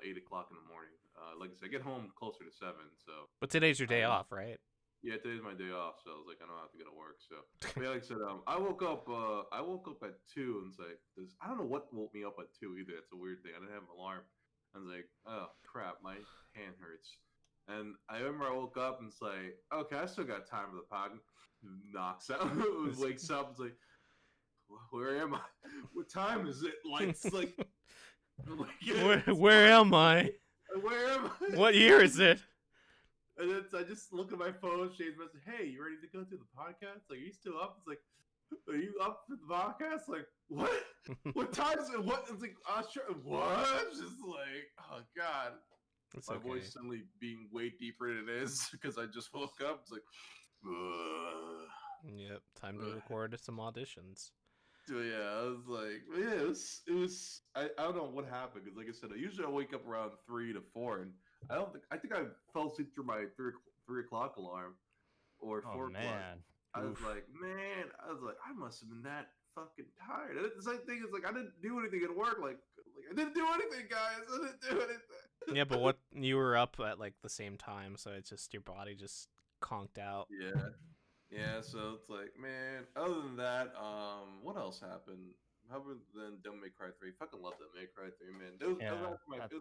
8 o'clock in the morning. Like I said, I get home closer to 7. So. But today's your day off, right? Yeah, today's my day off, so I was like, I don't have to go to work. So, but yeah, like I said, I woke up at 2, and it's like, I don't know what woke me up at 2 either. It's a weird thing. I didn't have an alarm. I was like, oh crap, my hand hurts. And I remember I woke up and it's like, okay, I still got time for the pod. Knocks out, wakes up, it's like, where am I? What time is it? Like, it's like, where am I? Where am I? What year is it? And then I just look at my phone, Shane's message, hey, you ready to go to the podcast? Like, are you still up? It's like, are you up for the podcast? Like, what? What time is it? What? It's like, sure. What? Just like, oh, God. It's my okay. voice suddenly being way deeper than it is because I just woke up. It's like, yep, time to record some auditions. So yeah, I was like, yeah, it was. I don't know what happened because, like I said, usually I wake up around 3 to 4, and I think I fell asleep through my 3 o'clock alarm or 4 o'clock. Man. I was like, I must have been that fucking tired. And the same thing is like, I didn't do anything at work. Like I didn't do anything, guys. I didn't do anything. Yeah, but you were up at like the same time, so it's just your body just conked out. Yeah. So it's like, man. Other than that, what else happened? Other than Devil May Cry 3, fucking love Devil May Cry 3, man. It was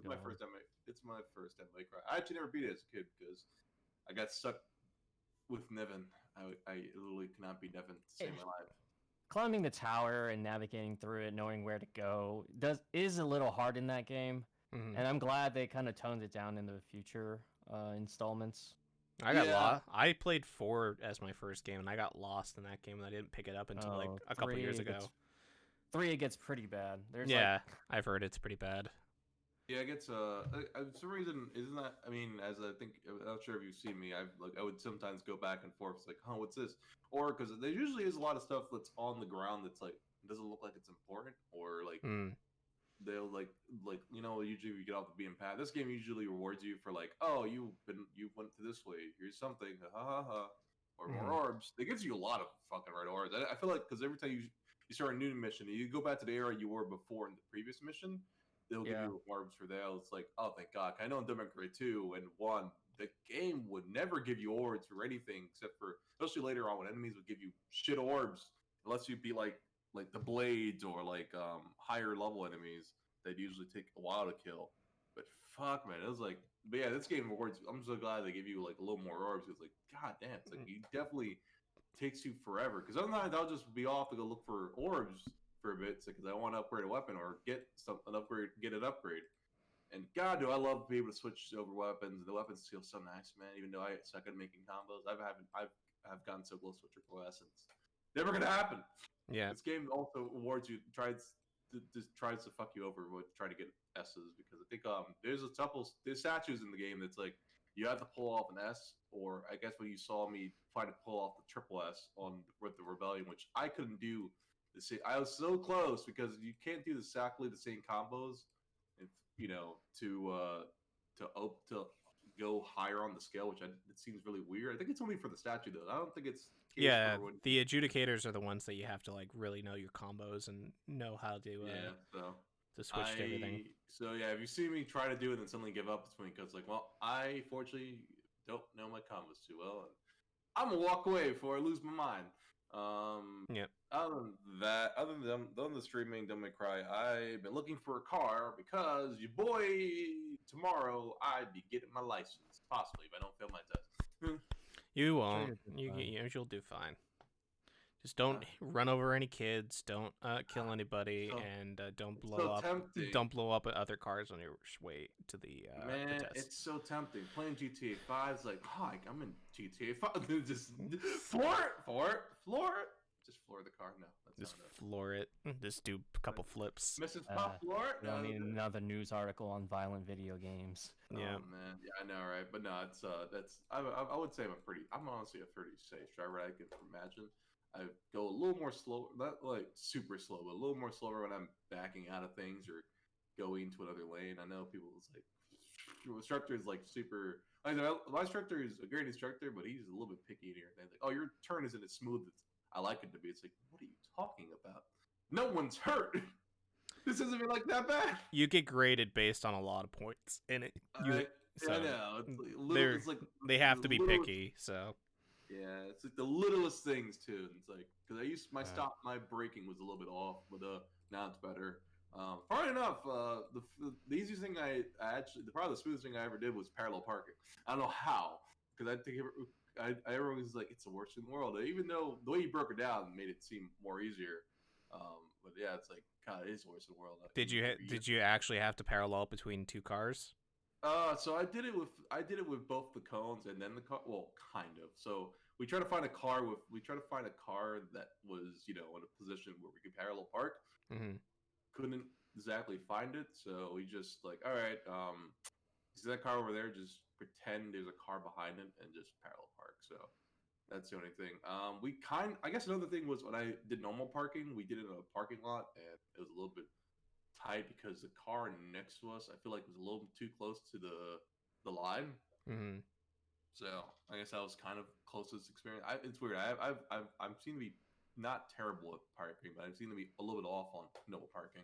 my first Devil May. It's my first Devil May Cry. I actually never beat it as a kid because I got stuck with Niven. I literally cannot be Niven to save my life. Climbing the tower and navigating through it, knowing where to go, is a little hard in that game. Mm-hmm. And I'm glad they kind of toned it down in the future installments. I got lost. I played 4 as my first game, and I got lost in that game, and I didn't pick it up until like a couple years ago. 3, it gets pretty bad. I've heard it's pretty bad. Yeah, it gets for some reason isn't that? I mean, as I think, I'm not sure if you've seen me. I would sometimes go back and forth. It's like, oh, what's this? Or because there usually is a lot of stuff that's on the ground that's like doesn't look like it's important, or like they'll like usually you get off the beaten path. This game usually rewards you for like, oh, you went to this way. Here's something, ha ha ha, or more orbs. It gives you a lot of fucking red orbs. I feel like because every time you start a new mission, you go back to the area you were before in the previous mission. They'll give you orbs for that. It's like, oh, thank God. I know in Devil May Cry 2 and 1, the game would never give you orbs for anything except for, especially later on when enemies would give you shit orbs, unless you be like the Blades or like higher level enemies that usually take a while to kill. But fuck, man, it was like, but yeah, this game rewards. I'm so glad they give you like a little more orbs. It's like, god damn, it's like it definitely takes you forever. Because otherwise, I'll just be off to go look for orbs for a bit because I want to upgrade a weapon or get an upgrade. And God, do I love being able to switch over weapons. The weapons feel so nice, man. Even though I suck at making combos, I've gotten so close to triple S, and it's never gonna happen. Yeah, this game also awards you tries to fuck you over with trying to get S's because I think there's statues in the game that's like you have to pull off an S, or I guess when you saw me try to pull off the triple S with the Rebellion, which I couldn't do. I was so close because you can't do exactly the same combos, and to go higher on the scale, which it seems really weird. I think it's only for the statue though. I don't think it's the adjudicators are the ones that you have to like really know your combos and know how to to switch to everything. So yeah, if you see me try to do it and then suddenly give up, it's me because like, well, I fortunately don't know my combos too well, and I'm gonna walk away before I lose my mind. Yep. Other than that, other than the streaming, don't make cry. I've been looking for a car because your boy tomorrow I'd be getting my license possibly if I don't fail my test. You Sure won't. you'll do fine. You'll do fine. Just don't run over any kids. Don't kill anybody, and don't blow up. Tempting. Don't blow up other cars on your way to the Man, the test. it's so tempting. Playing GTA 5 is like, oh, I'm in GTA 5. Just floor it. Just floor the car. No, that's Just not it. floor it. Just do a couple flips. Mrs. Pop, floor it. We don't need another news article on violent video games. Yeah. Oh man, yeah, I know, right? But no, it's that's I would say I'm honestly a pretty safe driver. I can imagine. I go a little more slow, not like super slow, but a little more slower when I'm backing out of things or going to another lane. I know people is like, your instructor is like super. My instructor is a great instructor, but he's a little bit picky here. They're like, oh, your turn isn't as smooth as I like it to be. It's like, what are you talking about? No one's hurt. This isn't even like that bad. You get graded based on a lot of points in it. Yeah, I know. It's like they have to be little- picky. So Yeah, it's like the littlest things too. It's like because I used my braking was a little bit off, but now it's better. Funny enough, the easiest thing I actually probably the smoothest thing I ever did was parallel parking. I don't know how because I think everyone was like it's the worst in the world. Even though the way you broke it down made it seem more easier. But yeah, it's like God, it is the worst in the world. did you actually have to parallel between two cars? So I did it with both the cones and then the car. Well, kind of. So we try to find a car that was in a position where we could parallel park. Mm-hmm. Couldn't exactly find it, so we just like, all right, see that car over there? Just pretend there's a car behind it and just parallel park. So that's the only thing. I guess another thing was when I did normal parking, we did it in a parking lot, and it was a little bit tight because the car next to us, I feel like, was a little too close to the line. Mm-hmm. So I guess that was kind of closest experience. It's weird. I'm seem to be not terrible at parking, but I seem to be a little bit off on no parking.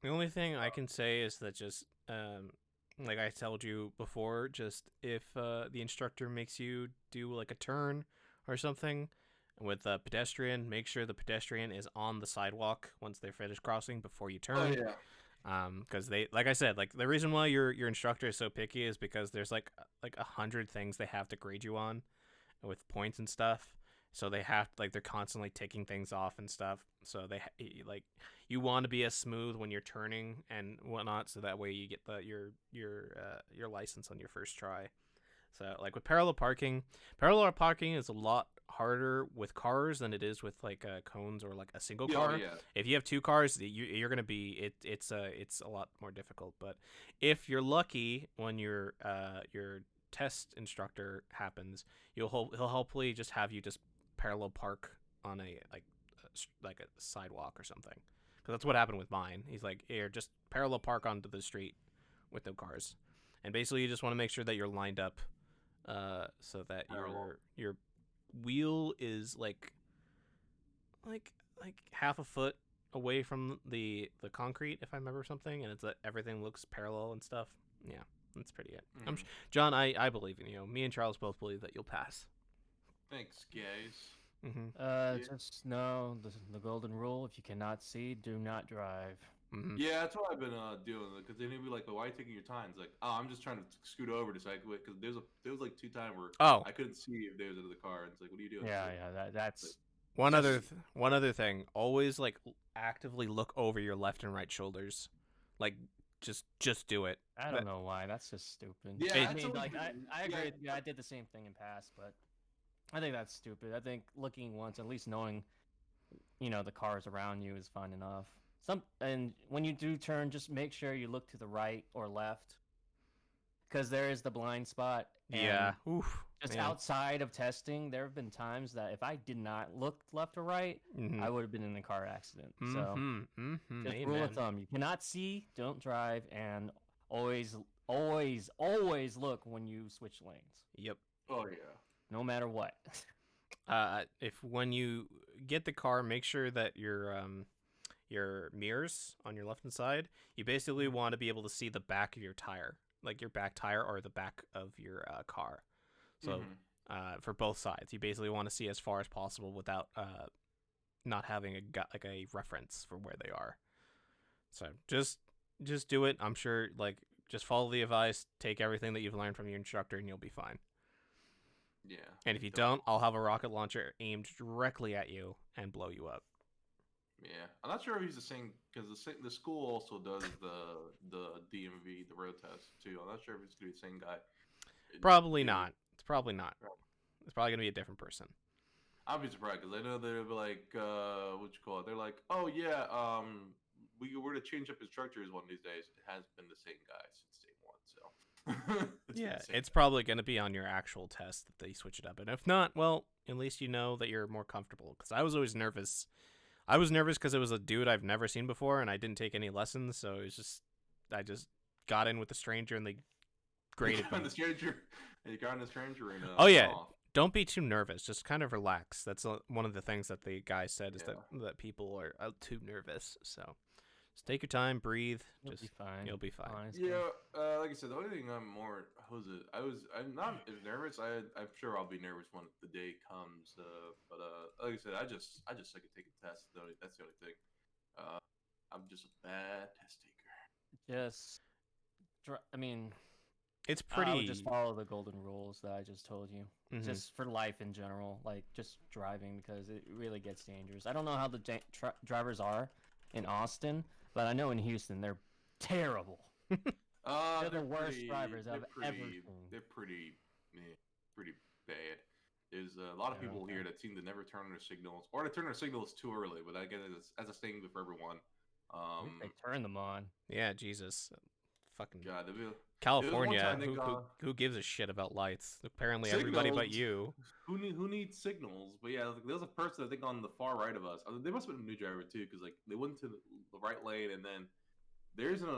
The only thing I can say is that just like I told you before, just if the instructor makes you do like a turn or something with a pedestrian, make sure the pedestrian is on the sidewalk once they're finished crossing before you turn. Oh yeah. Because they, like I said, like the reason why your instructor is so picky is because there's like 100 things they have to grade you on with points and stuff. So they have they're constantly ticking things off and stuff. So you want to be as smooth when you're turning and whatnot, so that way you get your license on your first try. So like with parallel parking is a lot harder with cars than it is with like cones or like a single car. Yeah. If you have two cars, you're gonna be it's a lot more difficult. But if you're lucky, when your test instructor happens, he'll hopefully just have you just parallel park on a sidewalk or something, because that's what happened with mine. He's like, here, just parallel park onto the street with no cars, and basically you just want to make sure that you're lined up so that your wheel is like half a foot away from the concrete, if I remember something, and it's that everything looks parallel and stuff. Yeah, that's pretty it. Mm. John, I believe in you. Me and Charles both believe that you'll pass. Thanks, guys. Mm-hmm. Just know the golden rule: if you cannot see, do not drive. Mm-hmm. Yeah, that's what I've been doing. Because then he'd be like, well, "Why are you taking your time?" It's like, "Oh, I'm just trying to scoot over to cycle it." Because there was like 2 times where I couldn't see if there was another car. And it's like, "What are you doing?" Yeah, like, that's one other thing. Always like actively look over your left and right shoulders. Like just do it. I don't know why. That's just stupid. Yeah, I mean, like I agree. Yeah, I did the same thing in past, but I think that's stupid. I think looking once, at least knowing, the cars around you is fine enough. And when you do turn, just make sure you look to the right or left, because there is the blind spot. Yeah. Oof. Just outside of testing, there have been times that if I did not look left or right, Mm-hmm. I would have been in a car accident. So, just Amen. rule of thumb: you cannot see, don't drive, and always look when you switch lanes. Yep. Oh yeah. No matter what. If when you get the car, make sure that your your mirrors on your left hand side, you basically want to be able to see the back of your tire, like your back tire or the back of your car. So for both sides, you basically want to see as far as possible without not having a reference for where they are. So just do it. I'm sure, like, just follow the advice, take everything that you've learned from your instructor, and you'll be fine. Yeah. And if you don't, I'll have a rocket launcher aimed directly at you and blow you up. Yeah, I'm not sure if he's the same because the school also does the DMV, the road test too. I'm not sure if it's gonna be the same guy. Probably not. It's probably not. It's probably gonna be a different person. I'd be surprised because I know they'll be like, what you call it? They're like, oh yeah, we're to change up instructors one of these days. It has been the same guy since day one, so yeah, it's probably gonna be on your actual test that they switch it up, and if not, well, at least you know that you're more comfortable. Because I was always nervous. I was nervous because it was a dude I've never seen before, and I didn't take any lessons, so it was just I just got in with the stranger, and they graded me. You got in the stranger, and oh yeah. Don't be too nervous. Just kind of relax. That's one of the things that the guy said is that people are too nervous. So just take your time, breathe. You'll be fine. You'll be fine. Honestly. Yeah, like I said, the only thing I'm not as nervous. I'm sure I'll be nervous when the day comes. But like I said, I just suck at taking tests. That's the only thing. I'm just a bad test taker. It's pretty. I would just follow the golden rules that I just told you. Mm-hmm. Just for life in general, like just driving, because it really gets dangerous. I don't know how the drivers are in Austin, but I know in Houston they're terrible. They're the worst drivers I've ever seen. They're pretty bad. There's a lot of people here that seem to never turn on their signals, or they turn their signals too early. But I guess as a thing for everyone. They turn them on. Yeah, Jesus. Fucking God, California, who gives a shit about lights? Apparently everybody but you. Who needs signals? But yeah, there was a person I think on the far right of us. They must have been a new driver too, because like they went to the right lane, and then there isn't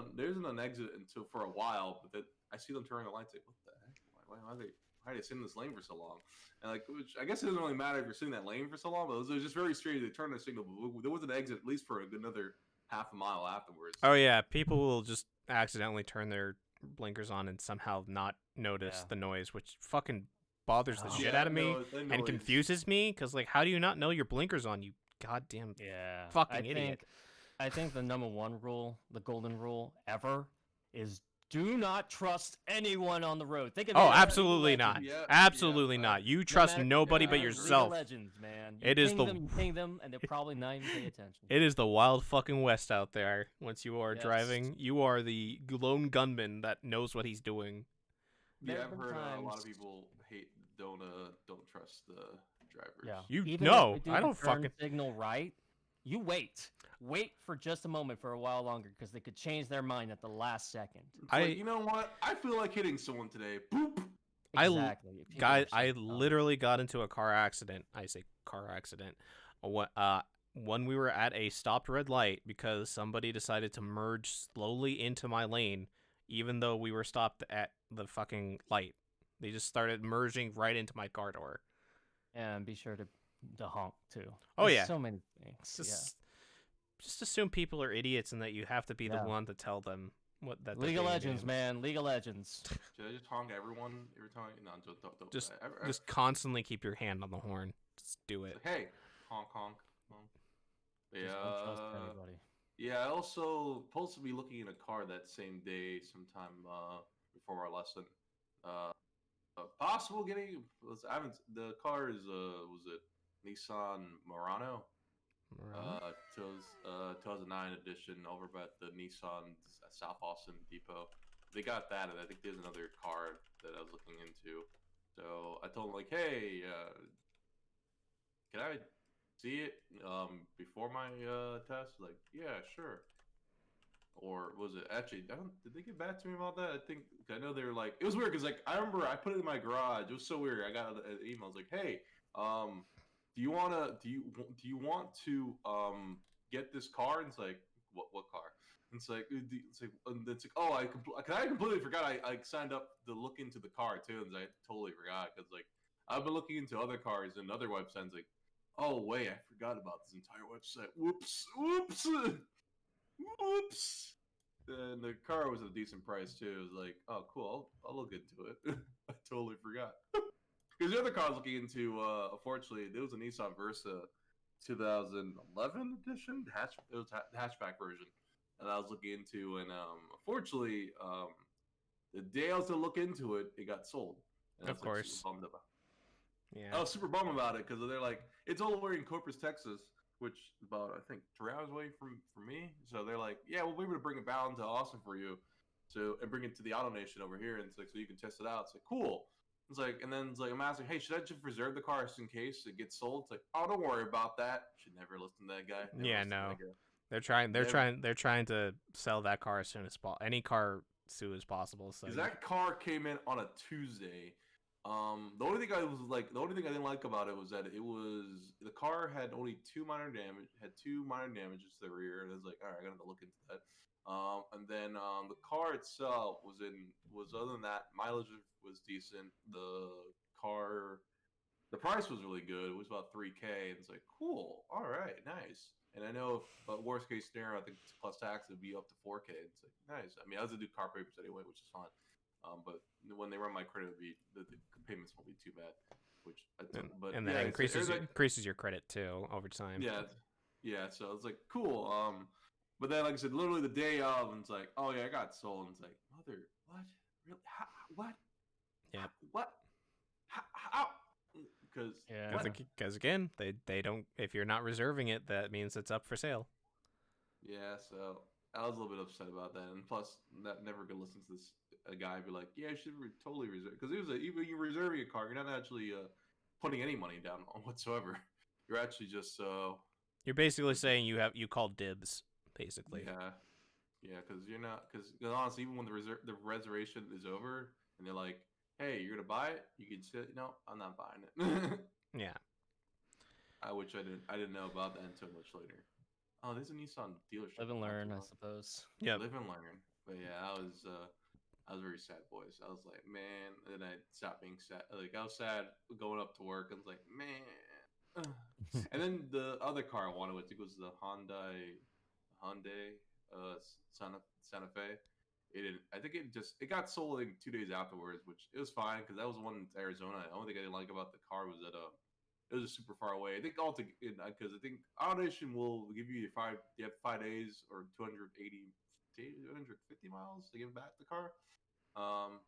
an exit until for a while. But then I see them turning the lights. Like, what the heck? Why are they sitting in this lane for so long? And like, which I guess it doesn't really matter if you're sitting in that lane for so long. But it was just very strange. They turned the signal. But there was an exit at least for another half a mile afterwards. Oh yeah, people will just accidentally turn their blinkers on and somehow not notice the noise, which fucking bothers the shit out of me and confuses me. Because like, how do you not know your blinkers on? You goddamn fucking idiot. I think the number one rule, the golden rule ever, is do not trust anyone on the road. Think of absolutely not. Absolutely not. You trust nobody but yourself. Legends, man. You ping them, and they're probably not even paying attention. It is the wild fucking west out there. Once you are driving, you are the lone gunman that knows what he's doing. Yeah, I've heard a lot of people don't trust the drivers. Yeah, I don't fucking signal right. You wait for just a moment for a while longer, because they could change their mind at the last second. You know what? I feel like hitting someone today. Boop. Exactly. I literally got into a car accident. I say car accident. When we were at a stopped red light because somebody decided to merge slowly into my lane, even though we were stopped at the fucking light. They just started merging right into my car door. And be sure to honk too. There's so many things. Just assume people are idiots and that you have to be the one to tell them what that. League of Legends, man. League of Legends. Should I just honk everyone every time? No, don't. Just constantly keep your hand on the horn. Just do it. Hey, honk. Yeah. Don't trust anybody. Yeah, I also supposed to be looking in a car that same day, sometime before our lesson. Possible getting. The car is was it Nissan Murano? 2009 edition over at the Nissan South Austin Depot. They got that, and I think there's another car that I was looking into. So I told them like, hey, can I see it before my test? Like, yeah, sure. Or was it actually? Did they get back to me about that? I know they were like, it was weird because like I remember I put it in my garage. It was so weird. I got an email. I was like, hey, do you want to get this car? And it's like, what car? And it's like oh, I completely forgot. I signed up to look into the car too, and I totally forgot because like I've been looking into other cars and other websites. Like, Oh wait, I forgot about this entire website. Whoops, whoops, whoops. And the car was a decent price too. It was like, oh cool, I'll look into it. I totally forgot. Because the other car I was looking into, unfortunately, there was a Nissan Versa 2011 edition. It was the hatchback version, and I was looking into, and unfortunately, the day I was to look into it, it got sold, and I Of was like super course. bummed about. I Yeah. was super bummed about it because they're like, it's all the way in Corpus, Texas, which is about I think 3 hours away from me. So they're like, yeah, we'll be able to bring it down to Austin for you, so and bring it to the Auto Nation over here, and it's like so you can test it out. It's like cool. It's like, and then it's like I'm asking, hey, should I just reserve the car just in case it gets sold? It's like, oh, don't worry about that. Should never listen to that guy. Never Yeah, listen to no. that guy. They're trying. They're Never. trying. They're trying to sell that car as soon as possible. Any car soon as possible. So Because that car came in on a Tuesday. The only thing I didn't like about it was that the car had only two minor damages to the rear, and I was like, all right, I gotta look into that. And then the car itself was other than that, mileage was decent. The price was really good. It was about 3K, and it's like cool, all right, nice. And I know, but worst case scenario, I think plus tax would be up to 4K. It's like nice. I mean, I was gonna do car papers anyway, which is fine. But when they run my credit, the payments won't be too bad. Which I took, but and yeah, that increases like increases your credit too over time. yeah. So it's like cool. But then like I said, literally the day of, and it's like, oh yeah, I got sold. And it's like, mother, what? Really? How, what? Yeah. What? How? Because Yeah. what? Because again, they don't. If you're not reserving it, that means it's up for sale. Yeah, so I was a little bit upset about that, and plus, never gonna listen to this a guy be like, "Yeah, I should totally reserve," because even you're reserving a car, you're not actually putting any money down on whatsoever. You're actually just You're basically saying you called dibs, basically. yeah, because you're not because honestly, even when the reservation is over and they're like, "Hey, you're gonna buy it," you can say, "No, I'm not buying it." Yeah. Which I didn't know about that until much later. Oh, there's a Nissan dealership. Live and not learn, too I far. suppose. Yeah. Live and learn. But yeah, I was very sad, boys. I was like, man. And then I stopped being sad. Like I was sad going up to work. I was like, man. And then the other car I wanted, I think, was the Hyundai, Santa Fe. It didn't. I think it got sold like 2 days afterwards, which it was fine because that was the one in Arizona. The only thing I didn't like about the car was that it was super far away. I think because I think Automation will give you you have 5 days or 250 miles to give back the car.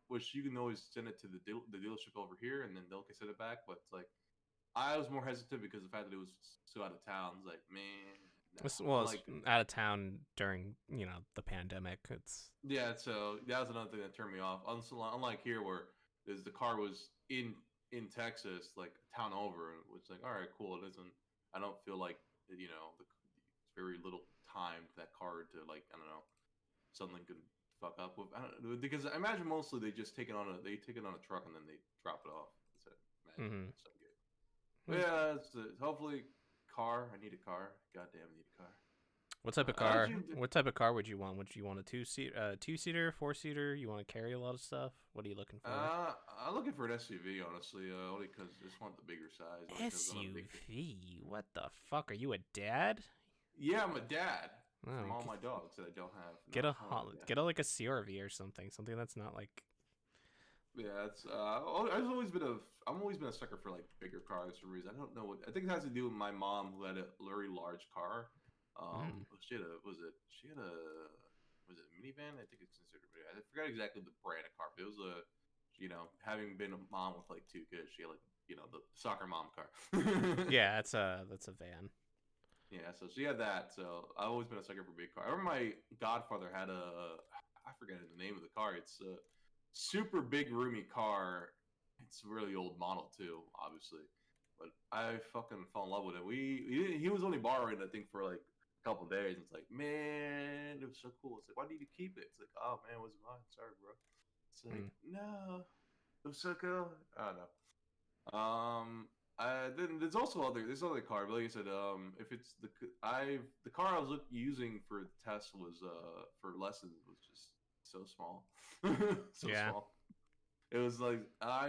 Which you can always send it to the dealership over here, and then they'll send it back. But it's like I was more hesitant because of the fact that it was so out of town. It's like man, Well, like it's out of town during the pandemic. It's yeah. So that was another thing that turned me off. Unlike here, where the car was in Texas, like a town over, and it was like, all right, cool. It isn't. I don't feel like it's very little time for that car to like I don't know something could fuck up with. I don't, because I imagine mostly they take it on a truck and then they drop it off. That's it. Imagine so good. But yeah, hopefully car. I need a car. Goddamn, I need a car. what type of car? What type of car would you want? Would you want a two-seater, four-seater? You want to carry a lot of stuff? What are you looking for? I'm looking for an SUV, honestly. Only because I just want the bigger size. SUV? What the fuck? Are you a dad? Yeah, I'm a dad. Oh, From all my dogs that I don't have. Get a like a CRV or something that's not like. Yeah, it's I've always been a sucker for like bigger cars for some reason. I don't know what. I think it has to do with my mom who had a very large car. She had a was it a minivan? I think it's considered. I forgot exactly the brand of car, but it was having been a mom with like two kids, she had like the soccer mom car. Yeah, that's a van. Yeah, so she had that. So I've always been a sucker for big car. I remember my godfather had I forget the name of the car. It's a super big, roomy car. It's a really old model too, obviously. But I fucking fell in love with it. He was only borrowing I think for like a couple days. It's like, man, it was so cool. It's like, why do you keep it? It's like, oh man, it was mine. Sorry, bro. It's like, no, it was so cool. I don't know. Then there's other car. But like I said, if it's the car I was using for the test was for lessons was just so small, so small. It was like,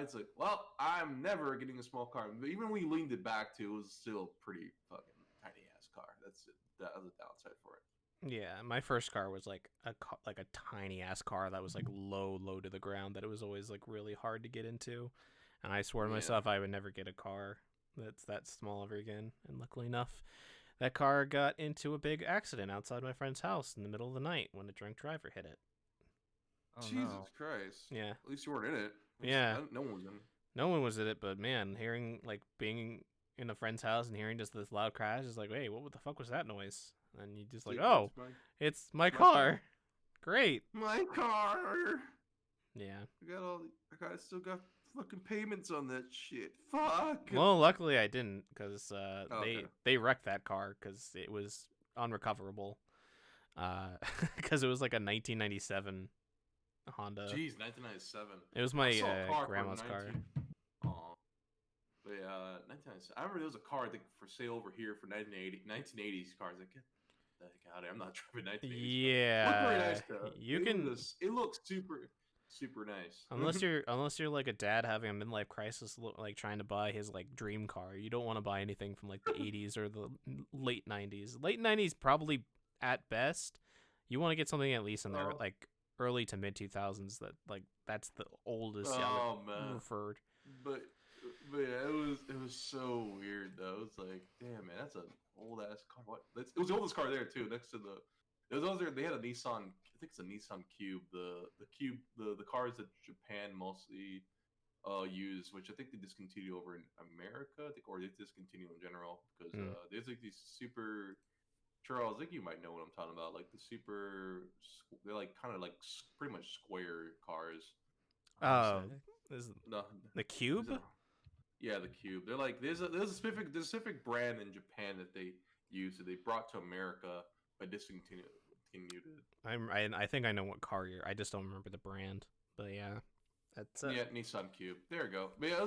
it's like, well, I'm never getting a small car. But even when we leaned it back to, it was still a pretty fucking tiny ass car. That's it. That was a downside for it. Yeah, my first car was like a tiny ass car that was like low to the ground that it was always like really hard to get into, and I swore to myself I would never get a car that's that small ever again. And luckily enough, that car got into a big accident outside my friend's house in the middle of the night when a drunk driver hit it. Oh Jesus no. Christ. Yeah, At least you weren't in it. yeah. No one was in. No one was in it, but man, hearing like being in a friend's house and hearing just this loud crash is like, hey, what the fuck was that noise? And you just like, oh, it's my car. Great. My car. Yeah. I still got fucking payments on that shit. Fuck. Well, luckily I didn't, because Okay. they wrecked that car because it was unrecoverable. Because it was like a 1997 Honda. Jeez, 1997. It was I my saw a car for grandma's car. Oh. But 1997. I remember there was a car I think for sale over here for 1980s cars. Like, get the heck out of here! I'm not driving 1980s. Yeah. Looked very nice though. It It looks super nice. unless you're like a dad having a midlife crisis, like trying to buy his like dream car. You don't want to buy anything from like the 80s or the late 90s. Late 90s probably at best. You want to get something at least in there like early to mid 2000s. That's the oldest Oh man. referred. But yeah, it was so weird though. It was like, damn man, that's an old ass car. What? It was the oldest car there too. Next to it was there. They had a Nissan. I think it's a Nissan Cube. The Cube. The cars that Japan mostly use, which I think they discontinue over in America. I think, or they discontinue in general because there's like these super. Charles, I think you might know what I'm talking about. Like the super, they're like kind of like pretty much square cars. Oh, No, the Cube? Yeah, the Cube. They're like there's a specific brand in Japan that they use that they brought to America but discontinued it. I think I know what car you're. I just don't remember the brand. But yeah, that's yeah, Nissan Cube. There you go. But yeah,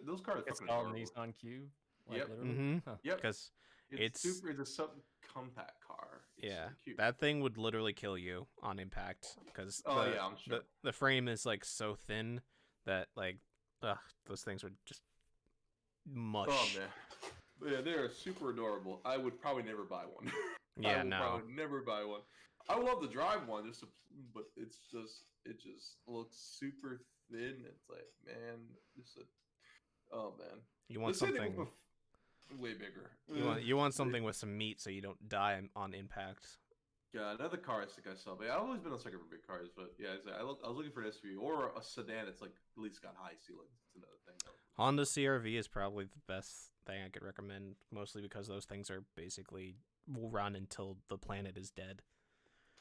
those cars are It's fucking called adorable. Nissan Cube. Like, Yep. literally? Mm-hmm. Huh. Yep. Because It's super. It's a subcompact car. It's yeah, cute. that thing would literally kill you on impact because I'm sure. the frame is like so thin that like those things would just mush. Oh man, but yeah, they're super adorable. I would probably never buy one. Yeah, I would probably never buy one. I would love to drive one, but it just looks super thin. It's like, man, oh man, You want something way bigger. You want something with some meat so you don't die on impact. Yeah, another car I think I saw. But I've always been a sucker for big cars. But yeah, I was looking for an SUV or a sedan that's like at least got high ceilings. It's another thing. Honda CRV is probably the best thing I could recommend, mostly because those things are basically will run until the planet is dead.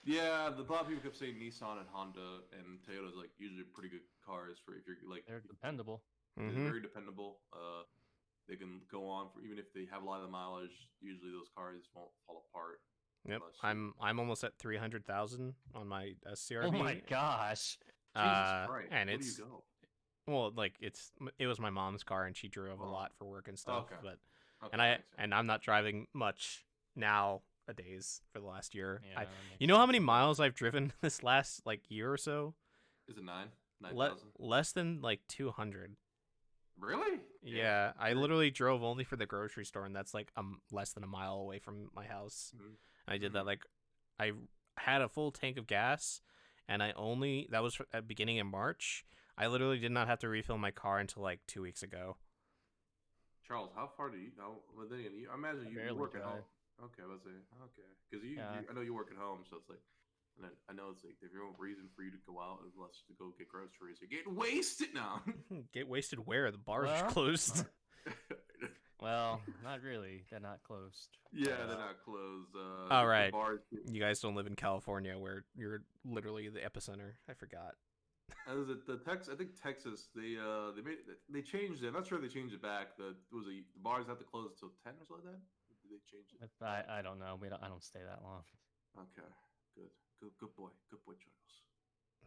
Yeah, a lot of people kept saying Nissan and Honda and Toyota's like usually pretty good cars for if you're like They're dependable. They're very dependable. They can go on for even if they have a lot of mileage. Usually those cars won't fall apart. Yep, I'm almost at 300,000 on my CRV. Oh my gosh! Jesus Christ! And where it's do you go? well, like it was my mom's car and she drove a lot for work and stuff. Okay. But Okay, and I'm not driving much nowadays for the last year. Yeah, you know how many miles I've driven this last like year or so? Is it 9,000? Less than like 200. Really? Yeah, I literally drove only for the grocery store, and that's like less than a mile away from my house. Mm-hmm. I did that like I had a full tank of gas, and that was at the beginning of March. I literally did not have to refill my car until like 2 weeks ago. Charles, how far do you? I imagine you work at home. Okay, let's say okay, because I know you work at home, so it's like. And I know it's like there's no reason for you to go out unless to go get groceries. You're getting wasted now. Get wasted where? The bars are closed. Well, not really. They're not closed. Yeah, they're not closed. All right. You guys don't live in California where you're literally the epicenter. I forgot. I think Texas. They changed it. I'm not sure if they changed it back. The bars have to close until 10 or something like that. Did they change it? I don't know. I don't stay that long. Okay, good boy, Charles.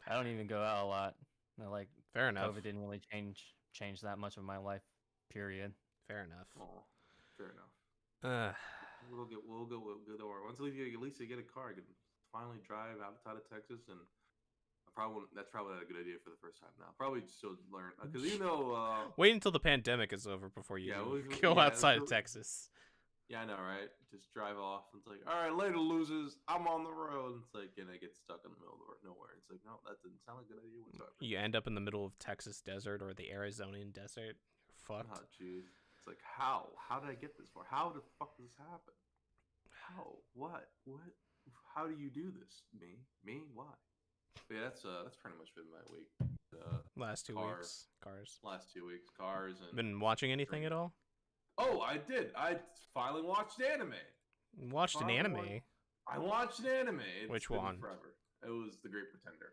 I don't even go out a lot. Like fair enough. COVID didn't really change that much of my life. Period. Fair enough. Oh, fair enough. We'll go. Once at least you get a car, you can finally drive outside of Texas and that's probably not a good idea for the first time now. Probably still learn because even though Wait until the pandemic is over before you yeah, go outside of until- Texas. yeah, I know, right? Just drive off. And it's like, all right, later, losers. I'm on the road. It's like, and I get stuck in the middle of nowhere. It's like, no, that didn't sound like a good idea whatsoever. You end up in the middle of Texas desert or the Arizonian desert. You're fucked. Oh, jeez. It's like, how? How did I get this far? How the fuck does this happen? How? What? What? How do you do this? Me? Why? But yeah, that's pretty much been my week. Last 2 Cars. weeks, cars. Last 2 weeks, cars and. Been watching anything at all? Oh, I did. I finally watched anime. Watched an anime. I watched an anime. Which been one? Forever. It was The Great Pretender.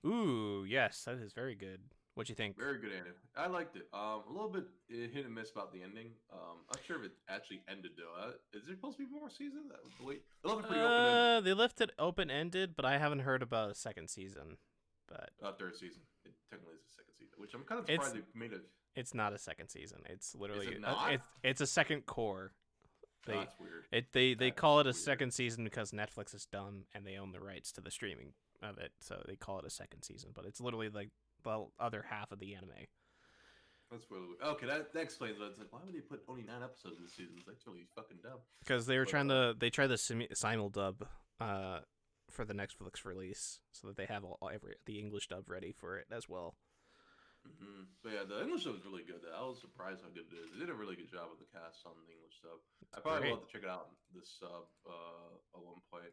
Ooh, yes, that is very good. What'd you think? Very good anime. I liked it. A little bit hit and miss about the ending. Not sure if it actually ended though. Is there supposed to be more seasons? Wait, they left it pretty open-ended. They left it open-ended, but I haven't heard about a second season. But Third season. It technically is the second season, which I'm kind of surprised they made it. it's not a second season. It's literally it not? it's a second core. That's weird. They That's call it a weird. second season because Netflix is dumb and they own the rights to the streaming of it, so they call it a second season. But it's literally like the other half of the anime. That's really weird. Okay, that explains it. It's like, why would they put only 9 episodes this season? It's actually fucking dumb. Because they were But, they tried the simul dub for the Netflix release, so that they have the English dub ready for it as well. Mm-hmm. But yeah, the English dub was really good. I was surprised how good it is. They did a really good job with the cast on the English dub. I probably will have to check it out this sub at one point.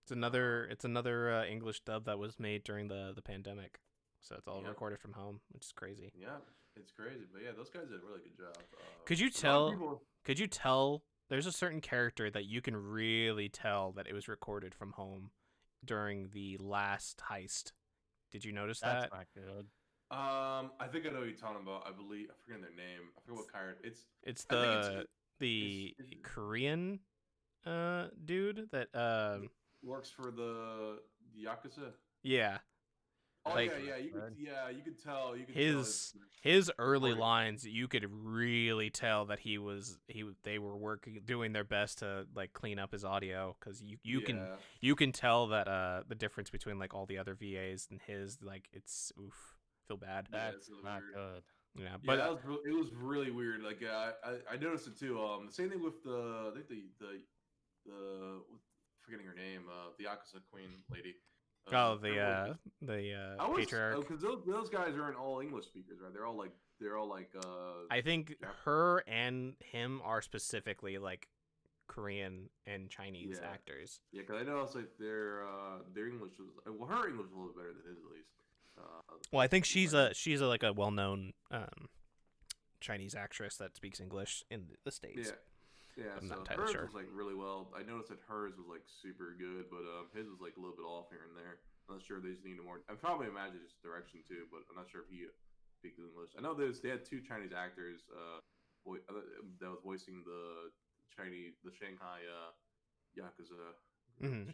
It's another English dub that was made during the pandemic, so it's all Yep. recorded from home, which is crazy. Yeah, it's crazy. But yeah, those guys did a really good job. Could you a lot of tell? people- Could you tell? There's a certain character that you can really tell that it was recorded from home during the last heist. Did you notice That's that? not good. I think I know what you're talking about. I believe I forget their name. I forget what character. It's I think the it's- Korean dude that works for the Yakuza. yeah. Oh Like- yeah, you could tell. You could His early recorded. lines, you could really tell that they were doing their best to like clean up his audio, because you can tell that the difference between like all the other VAs and his, like, it's feel bad. Yeah, That's it's really not weird. good. Yeah, Yeah, but it was really weird. Like I noticed it too. The same thing with I think the forgetting her name, the Yakuza queen lady. the patriarch. because those guys aren't all English speakers, right? They're all like I think Jap- her and him are specifically like Korean and Chinese Yeah. actors. yeah, because I know it's like their English was her English was a little better than his at least. Well, I think she's a like a well-known Chinese actress that speaks English in the States. Yeah, I'm so not entirely hers sure. was like really well. I noticed that hers was like super good, but his was like a little bit off here and there. I'm not sure if they just needed more. I probably imagine just direction too, but I'm not sure if he speaks English. I know they had 2 Chinese actors that was voicing the Shanghai Yakuza, Mhm.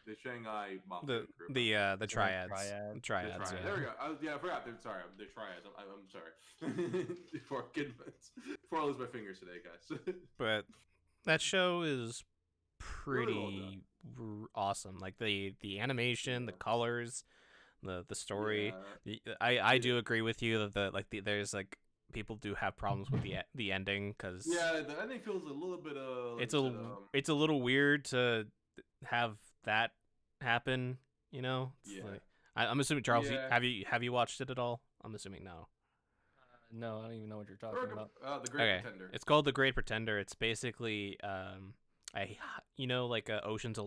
the Shanghai Mafia The group. the triads. Triad. The Triads, triads. yeah. There we go. I forgot. They're triads. I'm sorry. before I lose my fingers today, guys. But that show is Really well pretty awesome. Like the animation, the Yeah. colors, the story. Yeah. I do agree with you that there's like people do have problems with the ending, because Yeah, the ending feels a little bit like it's you a said, it's a little weird to have that happen. You know. It's Yeah. like, I'm assuming, Charles, Yeah. have you watched it at all? I'm assuming no. No, I don't even know what you're talking about. The Great Okay, Pretender. it's called The Great Pretender. It's basically like a Ocean's